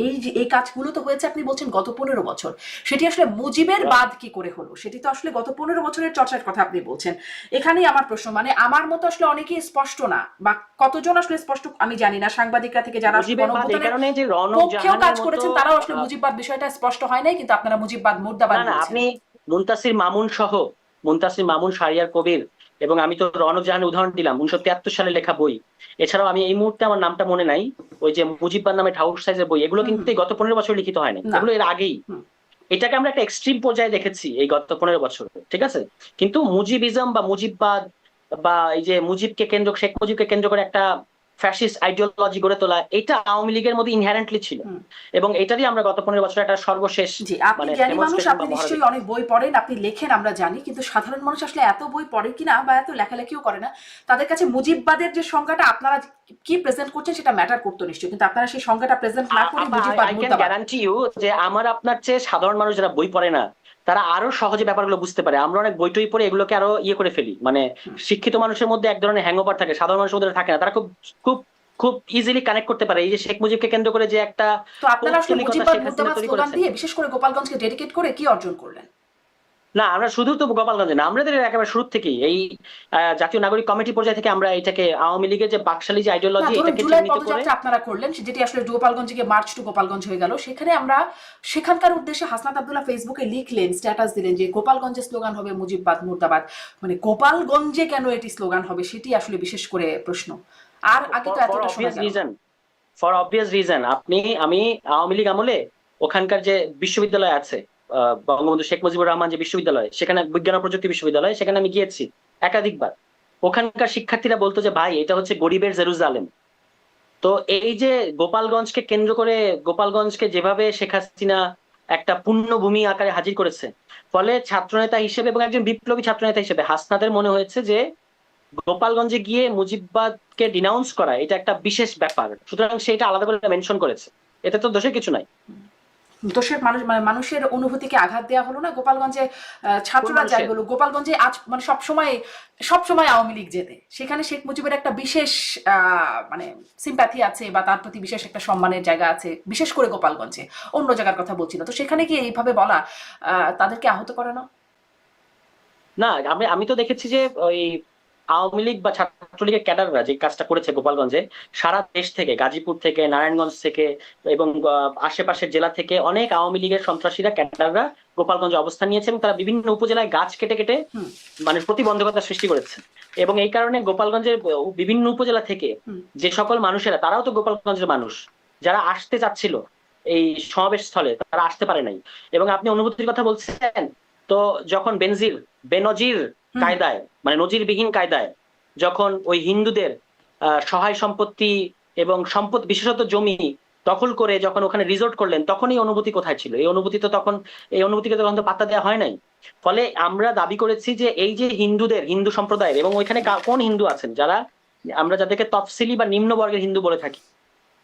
এই কাজগুলো তো হয়েছে আপনি বলছেন গত 15 বছর, সেটি আসলে মুজিবের বাদ কি করে হলো? সেটি তো আসলে গত 15 বছরের চর্চার কথা আপনি বলছেন। এখানেই আমার প্রশ্ন, মানে আমার মতো আসলে অনেকেই স্পষ্ট না, বা কতজন আসলে স্পষ্ট আমি জানি না, সাংবাদিকরা থেকে যারা আসলে মুজিবের বাদ এই গণঅভ্যুত্থানের কারণে যে রওনক পক্ষেও জাহানের কাজ মতো করেছেন, তারাও আসলে মুজিববাদ বিষয়টা স্পষ্ট হয় নাই, কিন্তু আপনারা মুজিববাদ মুর্দাবাদ না না, বলছেন। আপনি মুনতাসির মামুন সহ, মুনতাসির মামুন, শাহরিয়ার কবির, এবং আমি তো রওনক জাহানের উদাহরণ দিলাম 1973 সালে লেখা বই। এছাড়াও আমি এই মুহূর্তে আমার নামটা মনে নাই, ওই যে মুজিববাদ নামে ঠাউর সাইজের বই, এগুলো হুম কিন্তু হুম এই গত 15 বছর লিখিত হয়নি, না এগুলো এর আগেই। হুম এটাকে আমরা একটা এক্সট্রিম পর্যায়ে দেখেছি এই গত 15 বছর, ঠিক আছে। কিন্তু মুজিবিজম বা মুজিববাদ, বা এই যে শেখ মুজিবকে কেন্দ্র করে একটা ফ্যাসিস্ট আইডিওলজি গড়ে তোলা, এটা আওয়ামী লীগের মধ্যে ইনহেরেন্টলি ছিল। হুম এবং এটারই আমরা গত 15 বছর একটা সর্বশেষ জি, আপনি মানে জ্ঞানী মানুষ, ডেমনস্ট্রেশন আপনি বা মহড়া নিশ্চয়ই দেখছি। অনেক বই পড়েন, আপনি লেখেন আমরা জানি, কিন্তু সাধারণ মানুষ আসলে এত বই পড়ে কিনা বা এত লেখালেখিও করে না। তাদের কাছে মুজিববাদের যে সংজ্ঞাটা আপনারা কি প্রেজেন্ট করছেন সেটা ম্যাটার করতো নিশ্চয়ই, কিন্তু আপনারা সেই সংজ্ঞাটা প্রেজেন্ট না করে মুজিববাদ আই ক্যান মুর্দাবাদ। গ্যারান্টি ইউ যে আমার আপনার চেয়ে সাধারণ মানুষ যারা বই পড়ে না, তারা আরো সহজে ব্যাপারগুলো বুঝতে পারে। আমরা অনেক বই টই পড়ে এগুলোকে আরো ইয়ে করে ফেলি, মানে হুম। শিক্ষিত মানুষের মধ্যে এক ধরনের হ্যাংওভার থাকে, সাধারণ মানুষের মধ্যে থাকে না। তারা খুব খুব খুব ইজিলি কানেক্ট করতে পারে এই যে শেখ মুজিবকে কেন্দ্র করে যে একটা তো আপনারা আসলে পৌত্তলিকতা মুজিববাদ শেখ হাসিনা মুর্দাবাদ তৈরি স্লোগান করেছেন। দিয়ে বিশেষ করে গোপালগঞ্জকে ডেডিকেট করে কি অর্জন করলেন? না, আমরা শুধু তো গোপালগঞ্জে না, আমাদের একেবারে শুরু থেকেই এই জাতীয় নাগরিক কমিটি পর্যায়ে থেকে আমরা এটাকে আওয়ামী লীগের যে বাকশালী যে না, আইডিওলজি, ধরুন এটাকে জুলাই চিহ্নিত করে। পদযাত্রা আপনারা করলেন, যেটি আসলে গোপালগঞ্জ থেকে মার্চ টু গোপালগঞ্জ হয়ে গেল, সেখানে আমরা সেখানকার উদ্দেশ্যে হাসনাত আব্দুল্লাহ ফেসবুকে লিখলেন, স্ট্যাটাস দিলেন যে গোপালগঞ্জের স্লোগান হবে মুজিববাদ মুর্দাবাদ। মানে গোপালগঞ্জে কেন এটি স্লোগান হবে সেটি আসলে বিশেষ করে প্রশ্ন, আর আগে তো ফর এতটা শোনা অবভিয়াস গেল না। রিজন, আমি আওয়ামী লীগ আমলে ওখানকার যে বিশ্ববিদ্যালয় আছে, বঙ্গবন্ধু শেখ মুজিবুর রহমান যে বিশ্ববিদ্যালয়, সেখানে বিজ্ঞান ও প্রযুক্তি বিশ্ববিদ্যালয়, সেখানে আমি গিয়েছি একাধিকবার। ওখানকার শিক্ষার্থীরা বলতো যে ভাই, এটা হচ্ছে গরিবের জেরুজালেম। তো এই যে গোপালগঞ্জকে কেন্দ্র করে, গোপালগঞ্জকে যেভাবে শেখ হাসিনা একটা পুণ্যভূমি আকারে হাজির করেছে, ফলে ছাত্রনেতা হিসেবে এবং একজন বিপ্লবী ছাত্রনেতা হিসেবে হাসনাদের মনে হয়েছে যে গোপালগঞ্জে গিয়ে মুজিববাদকে ডিনাউন্স করা এটা একটা বিশেষ ব্যাপার, সুতরাং সেটা আলাদা করে মেনশন করেছে। এতে তো দোষের কিছু নাই। দোষের মানুষ, মানে মানুষের অনুভূতিকে আঘাত দেওয়া হলো না গোপালগঞ্জে? কোন ছাত্ররা যাই মানুষের? বলুক, গোপালগঞ্জে আজ মানে সবসময় আওয়ামী লীগ জেতে, সেখানে শেখ মুজিবের একটা বিশেষ মানে সিম্প্যাথি আছে, বা তার প্রতি বিশেষ একটা সম্মানের জায়গা আছে, বিশেষ করে গোপালগঞ্জে। অন্য জায়গার কথা বলছি না, তো সেখানে কি এইভাবে বলা তাদেরকে আহত করে না? না, আমি আমি তো দেখেছি যে ওই আওয়ামী লীগ বা ছাত্রলীগের ক্যাডাররা যে কাজটা করেছে গোপালগঞ্জে, সারা দেশ থেকে, গাজীপুর থেকে, নারায়ণগঞ্জ থেকে, এবং আশেপাশের জেলা থেকে অনেক আওয়ামী লীগের সন্ত্রাসীরা, ক্যাডাররা গোপালগঞ্জে অবস্থান নিয়েছে, এবং তারা বিভিন্ন উপজেলায় গাছ কেটে কেটে হুম মানে প্রতিবন্ধকতা সৃষ্টি করেছে। এবং এই কারণে গোপালগঞ্জের বিভিন্ন উপজেলা থেকে হুম যে সকল মানুষেরা, তারাও তো গোপালগঞ্জের মানুষ, যারা আসতে চাচ্ছিল এই সমাবেশ স্থলে, তারা আসতে পারে নাই। এবং আপনি অনুভূতির কথা বলছেন, তো যখন বেনজির হুম কায়দায়, মানে নজিরবিহীন কায়দায়, যখন ওই হিন্দুদের সহায় সম্পত্তি এবং সম্পদ, বিশেষত জমি, দখল করে যখন ওখানে রিসোর্ট করলেন, তখন এই অনুভূতি কোথায় ছিল? এই অনুভূতিকে তখন তো পাত্তা দেওয়া হয় নাই। ফলে আমরা দাবি করেছি যে এই যে হিন্দু সম্প্রদায়ের, এবং ওইখানে কোন হিন্দু আছেন যারা, আমরা যাদেরকে তফসিলি বা নিম্ন বর্গের হিন্দু বলে থাকি,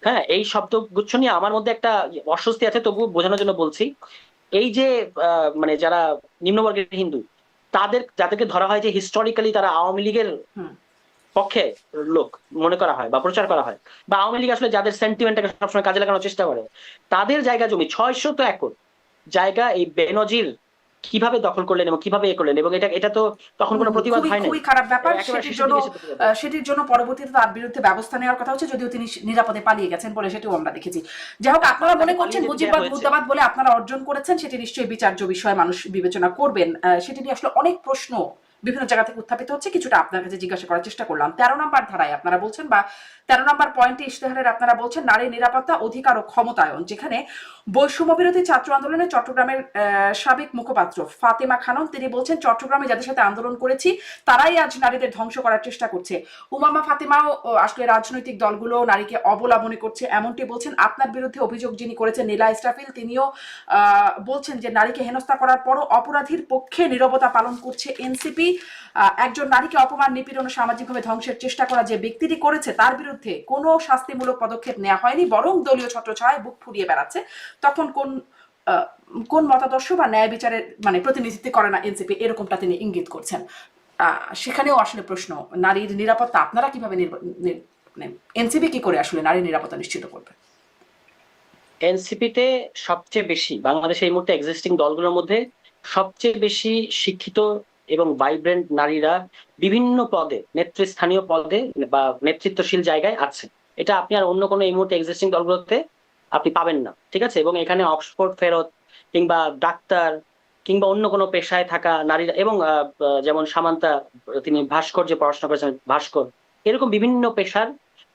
হ্যাঁ, এই শব্দ গুচ্ছ নিয়ে আমার মধ্যে একটা অস্বস্তি আছে, তবু বোঝানোর জন্য বলছি। এই যে মানে যারা নিম্নবর্গের হিন্দু, যাদেরকে ধরা হয় যে হিস্টোরিক্যালি তারা আওয়ামী লীগের হুম। পক্ষে লোক মনে করা হয় বা প্রচার করা হয়, বা আওয়ামী লীগ আসলে যাদের সেন্টিমেন্টটাকে সবসময় কাজে লাগানোর চেষ্টা করে, তাদের জায়গা জমি 600 একর জায়গা এই বেনজির কিভাবে দখল করলেন এবং কিভাবে করলেন, এবং এটা তো তখন কোনো প্রতিবাদ খুবই হয় নাই, খুবই খারাপ ব্যাপার। একেবারে শেষের দিকে এসে প্রতিবাদ হয়। সেটির জন্য পরবর্তীতে তার বিরুদ্ধে ব্যবস্থা নেওয়ার কথা হচ্ছে, যদিও তিনি নিরাপদে পালিয়ে গেছেন বলে সেটিও আমরা দেখেছি। যাই হোক, আপনারা মনে করছেন মুজিববাদ মুর্দাবাদ বলে আপনারা অর্জন করেছেন, সেটি নিশ্চয়ই বিচার্য বিষয়, মানুষ বিবেচনা করবেন। সেটি নিয়ে আসলে অনেক প্রশ্ন বিভিন্ন জায়গা থেকে উত্থাপিত হচ্ছে, কিছুটা আপনার কাছে জিজ্ঞাসা করার চেষ্টা করলাম। 13 নম্বর ধারায় আপনারা বলছেন, বা 13 নম্বর পয়েন্টে ইশতেহারের আপনারা বলছেন নারী নিরাপত্তা, অধিকার ও ক্ষমতায়ন, যেখানে বৈষম্য বিরোধী ছাত্র আন্দোলনে চট্টগ্রামের সাবেক মুখপাত্র ফাতেমা খানম তিনি বলছেন, চট্টগ্রামে যাদের সাথে আন্দোলন করেছি তারাই আজ নারীদের ধ্বংস করার চেষ্টা করছে। উমামা ফাতেমাও আসলে রাজনৈতিক দলগুলো নারীকে অবলা মনে করছে এমনটি বলছেন। আপনার বিরুদ্ধে অভিযোগ যিনি করেছেন নীলা ইসরাফিল, তিনিও বলছেন যে নারীকে হেনস্থা করার পরও অপরাধীর পক্ষে নীরবতা পালন করছে এনসিপি। একজন নারীকে অপমান, নিপীড়ন ও সামাজিকভাবে ধ্বংসের চেষ্টা করা যে ব্যক্তিটি করেছে তার বিরুদ্ধে কোনো শাস্তিমূলক পদক্ষেপ নেওয়া হয়নি, বরং দলীয় ছত্রছায়ায় বুক ফুরিয়ে বেড়াচ্ছে। তখন কোন মতাদর্শ বা ন্যায় বিচারের মানে প্রতিনিধিত্ব করে না এনসিপি, এরকমটা তিনি ইঙ্গিত করছেন। সেখানেও আসলে প্রশ্ন, নারীর নিরাপত্তা আপনারা কিভাবে এনসিপি কি করে আসলে নারীর নিরাপত্তা নিশ্চিত করবে? এনসিপিতে সবচেয়ে বেশি, বাংলাদেশে এই মুহূর্তে এক্সিস্টিং দলগুলোর মধ্যে সবচেয়ে বেশি শিক্ষিত এবং ভাইব্রেন্ট নারীরা বিভিন্ন পদে, নেতৃস্থানীয় পদে বা নেতৃত্বশীল জায়গায় আছে। এটা আপনি আর অন্য কোনো এই মুহূর্তে এক্সিস্টিং দলগুলোতে আপনি পাবেন না, ঠিক আছে? এবং এখানে অক্সফোর্ড ফেরত কিংবা ডাক্তার কিংবা অন্য কোনো পেশায় থাকা নারীরা, এবং যেমন সামান্তা, তিনি ভাস্কর্যে পড়াশোনা করেছেন, ভাস্কর, এরকম বিভিন্ন পেশার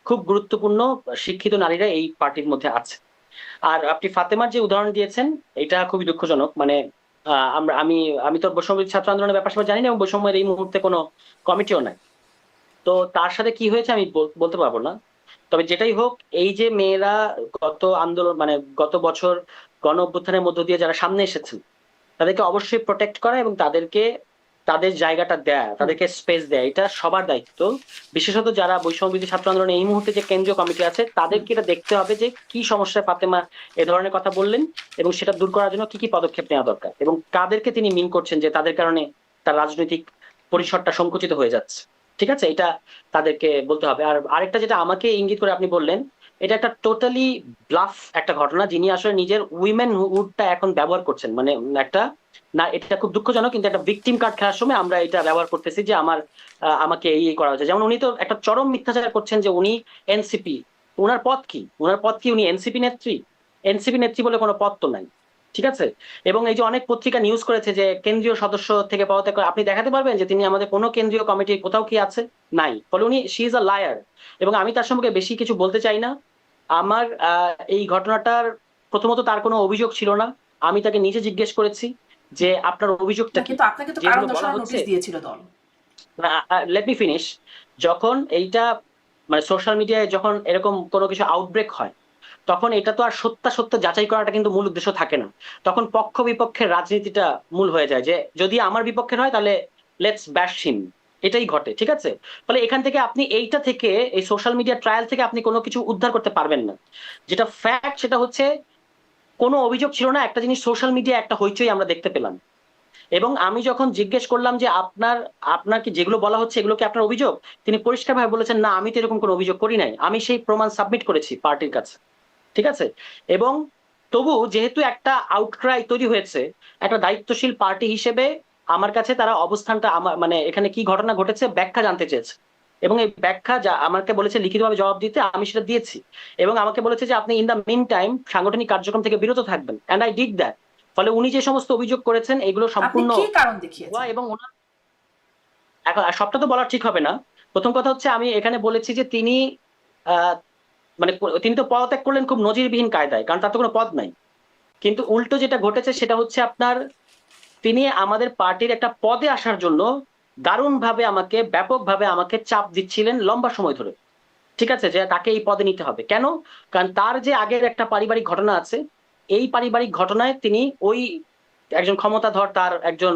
খুব গুরুত্বপূর্ণ শিক্ষিত নারীরা এই পার্টির মধ্যে আছে। আর আপনি ফাতেমার যে উদাহরণ দিয়েছেন, এটা খুবই দুঃখজনক। মানে আমি তো বৈষম্য ছাত্র আন্দোলনের ব্যাপার স্যাপার জানি না, এবং বৈষম্যের এই মুহূর্তে কোনো কমিটিও নাই, তো তার সাথে কি হয়েছে আমি বলতে পারবো না। তবে যেটাই হোক, এই যে মেয়েরা গত আন্দোলন মানে গত বছর গণ অভ্যুত্থানের মধ্য দিয়ে যারা সামনে এসেছেন, তাদেরকে অবশ্যই প্রোটেক্ট করা এবং তাদেরকে তাদের জায়গাটা দেয়া, তাদেরকে স্পেস দেয়া, এটা সবার দায়িত্ব। বিশেষত যারা বৈষম্য বিরোধী ছাত্র আন্দোলনে এই মুহূর্তে যে কেন্দ্রীয় কমিটি আছে, তাদেরকে এটা দেখতে হবে যে কি সমস্যায় ফাতেমা এ ধরনের কথা বললেন, এবং সেটা দূর করার জন্য কি কি পদক্ষেপ নেওয়া দরকার, এবং কাদেরকে তিনি মিন করছেন যে তাদের কারণে তার রাজনৈতিক পরিসরটা সংকুচিত হয়ে যাচ্ছে। ঠিক আছে, এটা তাদেরকে বলতে হবে। আর আরেকটা যেটা আমাকে ইঙ্গিত করে আপনি বললেন, এটা একটা টোটালি ব্লাফ একটা ঘটনা, যিনি আসলে নিজের উইমেন হুডটা এখন ব্যবহার করছেন। মানে একটা, না এটা খুব দুঃখজনক, কিন্তু একটা ভিকটিম কার্ড খেলার সময় আমরা এটা ব্যবহার করতেছি যে আমাকে এই করা হচ্ছে। যেমন উনি তো একটা চরম মিথ্যাচার করছেন যে উনি এনসিপি, ওনার পদ কি উনি এনসিপি নেত্রী? এনসিপি নেত্রী বলে কোনো পদ তো নাই, ঠিক আছে? এবং এই যে অনেক পত্রিকা নিউজ করেছে যে কেন্দ্রীয় সদস্য থেকে পদত্যাগ করে, আপনি দেখাতে পারবেন যে তিনি আমাদের কোনো কেন্দ্রীয় কমিটির কোথাও কি আছে? নাই। ফলে শি ইজ আ লায়ার, এবং আমি তার সম্পর্কে বেশি কিছু বলতে চাই না। আমার এই ঘটনাটার প্রথমত তার কোনো অভিযোগ ছিল না। আমি তাকে নিজে জিজ্ঞেস করেছি যে আপনার অভিযোগটা কি, কিন্তু আপনাকে তো কারণ যেগুলো বলা দর্শানোর হচ্ছে। নোটিশ দিয়েছিল দল। Let me finish. যখন এইটা মানে সোশ্যাল মিডিয়ায় যখন এরকম কোনো কিছু আউটব্রেক হয়, তখন এটা তো আর সত্য যাচাই করাটা কিন্তু মূল উদ্দেশ্য থাকে না। তখন পক্ষ বিপক্ষের রাজনীতিটা মূল হয়ে যায়, যে যদি আমার বিপক্ষের হয় তাহলে লেটস ব্যাশ হিম, এটাই ঘটে, ঠিক আছে? ফলে এখান থেকে আপনি এইটা থেকে, এই সোশ্যাল মিডিয়া ট্রায়াল থেকে আপনি কোনো কিছু উদ্ধার করতে পারবেন না। যেটা ফ্যাক্ট সেটা হচ্ছে কোনো অভিযোগ ছিল না। একটা জিনিস সোশ্যাল মিডিয়া একটা হইচই আমরা দেখতে পেলাম, এবং আমি যখন জিজ্ঞেস করলাম যে আপনার কি যেগুলো বলা হচ্ছে এগুলো কি আপনার অভিযোগ, তিনি পরিষ্কারভাবে বলেছেন না, আমি তো এরকম কোনো অভিযোগ করি নাই, আমি সেই প্রমাণ সাবমিট করেছি পার্টির কাছে, ঠিক আছে? এবং তবু যেহেতু একটা আউটক্রাই তৈরি হয়েছে, একটা দায়িত্বশীল পার্টি হিসেবে আমার কাছে তারা অবস্থানটা, আমার মানে এখানে কি ঘটনা ঘটেছে ব্যাখ্যা জানতে চেয়েছে, এবং এই ব্যাখ্যা যা আমাকে বলেছে লিখিতভাবে জবাব দিতে, আমি সেটা দিয়েছি। এবং আমাকে বলেছে যে আপনি ইন দ্য মিন টাইম সাংগঠনিক কার্যক্রম থেকে বিরত থাকবেন, এন্ড আই ডিড দ্যাট। ফলে উনি যে সমস্ত অভিযোগ করেছেন এগুলো আপনি সম্পূর্ণ কি কারণ ভুয়া, দেখিয়েছেন? এবং ওনার এখন সবটা তো বলা ঠিক হবে না। প্রথম কথা হচ্ছে আমি এখানে বলেছি যে তিনি আহ মানে তিনি তো পদত্যাগ করলেন খুব নজিরবিহীন কায়দায়, কারণ তার তো কোনো পদ নাই। কিন্তু উল্টো যেটা ঘটেছে সেটা হচ্ছে আপনার, তিনি আমাদের পার্টির একটা পদে আসার জন্য দারুণভাবে আমাকে, ব্যাপকভাবে আমাকে চাপ দিচ্ছিলেন লম্বা সময় ধরে। ঠিক আছে, যে তাকে এই পদে নিতে হবে। কেন? কারণ তার যে আগের একটা পারিবারিক ঘটনা আছে, এই পারিবারিক ঘটনায় তিনি ওই একজন ক্ষমতাধর তার একজন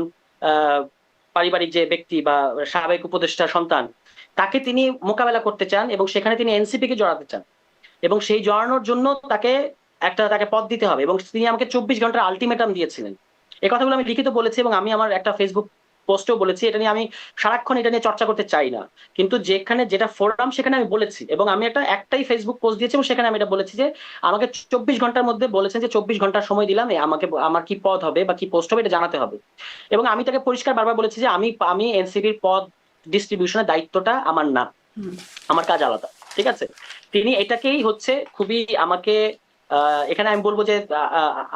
আহ পারিবারিক যে ব্যক্তি বা সাবেক উপদেষ্টার সন্তান, তাকে তিনি মোকাবেলা করতে চান এবং সেখানে তিনি এনসিপি কে জড়াতে চান, এবং সেই জড়ানোর জন্য তাকে পদ দিতে হবে। এবং তিনি আমাকে 24 ঘন্টার আলটিমেটাম দিয়েছিলেন। এই কথাগুলো আমি লিখিত বলেছি এবং আমি আমার একটা ফেসবুক পোস্টেও বলেছি। এটা নিয়ে আমি সারাক্ষণ এটা নিয়ে চর্চা করতে চাই না, কিন্তু যেখানে যেটা ফোরাম সেখানে আমি বলেছি, এবং আমি একটাই ফেসবুক পোস্ট দিয়েছি এবং সেখানে আমি এটা বলেছি যে আমাকে 24 ঘন্টার মধ্যে বলেছেন যে 24 ঘন্টার সময় দিলাম, আমাকে আমার কি পদ হবে বা কি পোস্ট হবে এটা জানাতে হবে। এবং আমি তাকে পরিষ্কার বারবার বলেছি যে আমি এনসিবির পদ ডিস্ট্রিবিউশনের দায়িত্বটা আমার না, আমার কাজ আলাদা। ঠিক আছে, তিনি এটাকেই হচ্ছে খুবই আমাকে এখানে আমি বলবো যে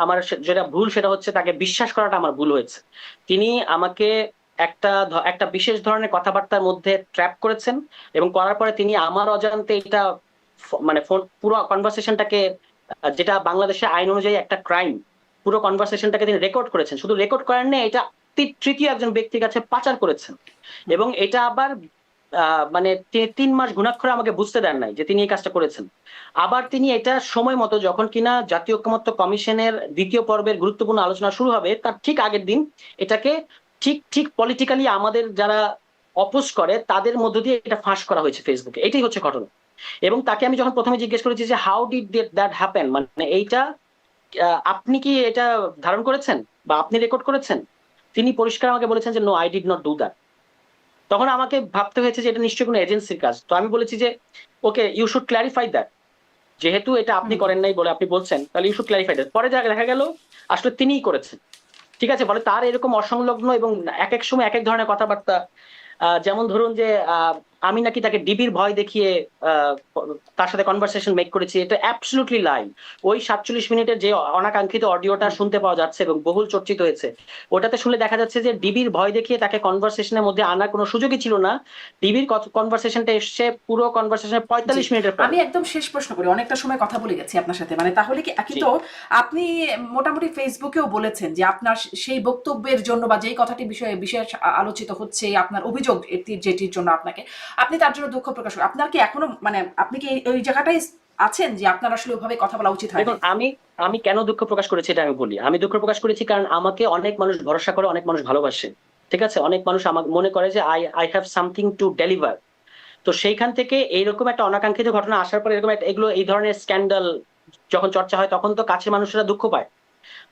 আমার যেটা ভুল সেটা হচ্ছে তাকে বিশ্বাস করাটা আমার ভুল হয়েছে। তিনি আমাকে একটা বিশেষ ধরনের কথাবার্তার মধ্যে ট্র্যাপ করেছেন, এবং করার পরে তিনি আমার অজান্তে এটা মানে পুরো কনভারসেশনটাকে, যেটা বাংলাদেশের আইন অনুযায়ী একটা ক্রাইম, পুরো কনভারসেশনটাকে তিনি রেকর্ড করেছেন। শুধু রেকর্ড করেন না, এটা তৃতীয় একজন ব্যক্তির কাছে পাচার করেছেন। এবং এটা আবার মানে তিনি 3 মাস ঘুণাক্ষরে আমাকে বুঝতে দেন নাই যে তিনি এই কাজটা করেছেন। আবার তিনি এটা সময় মতো যখন কিনা জাতীয় ঐকমত্য কমিশনের দ্বিতীয় পর্বের গুরুত্বপূর্ণ আলোচনা শুরু হবে তার ঠিক আগের দিন এটাকে ঠিক ঠিক পলিটিক্যালি আমাদের যারা অপোজ করে তাদের মধ্য দিয়ে এটা ফাঁস করা হয়েছে ফেসবুকে। এটাই হচ্ছে ঘটনা। এবং তাকে আমি যখন প্রথমে জিজ্ঞেস করেছি যে হাউ ডিড দ্যাট হ্যাপেন, মানে এইটা আপনি কি এটা ধারণ করেছেন বা আপনি রেকর্ড করেছেন, তিনি পরিষ্কার আমাকে বলেছেন যে no, I did not do that. তখন আমাকে ভাবতে হয়েছে যে এটা নিশ্চয়ই কোনো এজেন্সির কাজ। তো আমি বলেছি যে ওকে, ইউ শুড ক্ল্যারিফাই দ্যাট, যেহেতু এটা আপনি করেন নাই বলে আপনি বলছেন, তাহলে ইউ শুড ক্ল্যারিফাই দ্যাট। পরে দেখা গেল আসলে তিনিই করেছেন। ঠিক আছে, বলে তার এরকম অসংলগ্ন এবং এক এক সময় এক এক ধরনের কথাবার্তা, যেমন ধরুন যে আমি নাকি তাকে ডিবির ভয় দেখিয়ে তার সাথে কনভারসেশন মেক করেছি, এটা অ্যাবসলিউটলি লাই। ওই 47 মিনিটের যে অনাকাঙ্ক্ষিত অডিওটা শুনতে পাওয়া যাচ্ছে এবং বহুল চর্চিত হয়েছে, ওটাতে শুনলে দেখা যাচ্ছে যে ডিবির ভয় দেখিয়ে তাকে কনভারসেশনের মধ্যে আনার কোনো সুযোগই ছিল না। ডিবির কনভারসেশনটা এসছে পুরো কনভারসেশনের 45 মিনিটের পর। আমি একদম শেষ প্রশ্ন করি, অনেকটা সময় কথা বলে গেছি আপনার সাথে, মানে তাহলে কি কিন্তু আপনি মোটামুটি ফেসবুকেও বলেছেন যে আপনার সেই বক্তব্যের জন্য বা যেই কথাটি বিষয়ে আলোচিত হচ্ছে, আপনার অভিযোগ যেটির জন্য আপনি তার জন্য দুঃখ প্রকাশ করেন। আপনার কি এখনো মানে আপনি কি ওই জায়গাটাই আছেন যে আপনার আসলে ওইভাবে কথা বলা উচিত হয়? দেখুন, আমি কেন দুঃখ প্রকাশ করেছি এটা আমি বলি। আমি দুঃখ প্রকাশ করেছি কারণ আমাকে অনেক মানুষ ভরসা করে, অনেক মানুষ ভালোবাসে। ঠিক আছে, অনেক মানুষ আমাকে মনে করে যে I have something to deliver. তো সেইখান থেকে এইরকম একটা অনাকাঙ্ক্ষিত ঘটনা আসার পরে এরকম এই ধরনের স্ক্যান্ডাল যখন চর্চা হয় তখন তো কাছের মানুষরা দুঃখ পায়।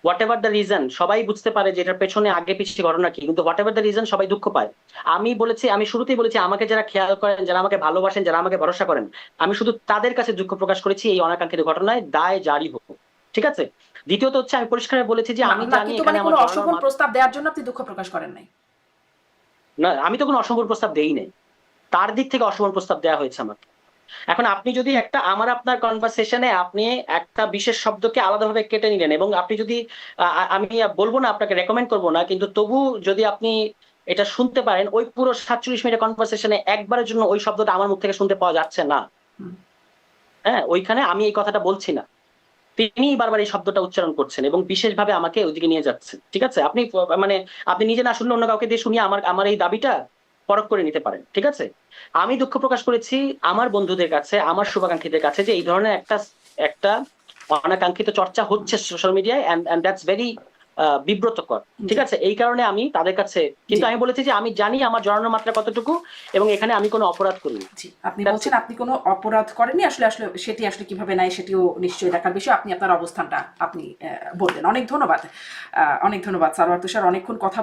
হোয়াট এভার দ্য রিজন, সবাই বুঝতে পারে যে এটার পেছনে আগে পিছিয়ে ঘটনা কি, কিন্তু হোয়াট এভার দ্য রিজন সবাই দুঃখ পায়। আমি শুরুতেই বলেছি আমাকে যারা খেয়াল করেন, যারা আমাকে ভালোবাসেন, যারা আমাকে ভরসা করেন, আমি শুধু তাদের কাছে দুঃখ প্রকাশ করেছি এই অনাকাঙ্ক্ষিত ঘটনায় দায় জারি হোক। ঠিক আছে, দ্বিতীয়ত হচ্ছে আমি পরিষ্কার বলেছি যে আমি জানি এখানে কোনো অশোভন প্রস্তাব দেওয়ার জন্য আপনি দুঃখ প্রকাশ করেন নাই? না, আমি তো কোনো অসম্ভব প্রস্তাব দেই নাই, তার দিক থেকে অসম্ভব প্রস্তাব দেওয়া হয়েছে আমাকে। এখন আপনি যদি আপনার কনভারসেশনে আপনি একটা বিশেষ শব্দকে আলাদাভাবে কেটে নিলেন, এবং আপনি যদি আমি বলবো না, আপনাকে রেকমেন্ড করবো না, কিন্তু তবু যদি আপনি এটা শুনতে পারেন, ওই পুরো 47 মিনিটের কনভারসেশনে একবারের জন্য ওই শব্দটা আমার মুখ থেকে শুনতে পাওয়া যাচ্ছে না। হ্যাঁ, ওইখানে আমি এই কথাটা বলছি না, তিনি বারবার এই শব্দটা উচ্চারণ করছেন এবং বিশেষভাবে আমাকে ওইদিকে নিয়ে যাচ্ছেন। ঠিক আছে, মানে আপনি নিজে না শুনলে অন্য কাউকে দিয়ে শুনিয়ে আমার এই দাবিটা পরখ করে নিতে পারেন। ঠিক আছে, আমি দুঃখ প্রকাশ করেছি আমার বন্ধুদের কাছে, আমার শুভাকাঙ্ক্ষীদের কাছে যে এই ধরনের একটা অনাকাঙ্ক্ষিত চর্চা হচ্ছে সোশ্যাল মিডিয়ায়, এন্ড দ্যাটস ভেরি বিব্রতকর। ঠিক আছে, এই কারণে আমি তাদের কাছে, কিন্তু আমি বলেছি যে আমি জানি আমার জড়ানোর মাত্রা কতটুকু এবং এখানে আমি কোনো অপরাধ করিনি। আপনি বলছেন আপনি কোনো অপরাধ করেননি, আসলে আসলে সেটি আসলে কিভাবে নাই সেটিও নিশ্চয়ই দেখার বিষয়। আপনি আপনার অবস্থানটা আপনি বললেন। অনেক ধন্যবাদ, অনেক ধন্যবাদ সারোয়ার তুষার, অনেকক্ষণ কথা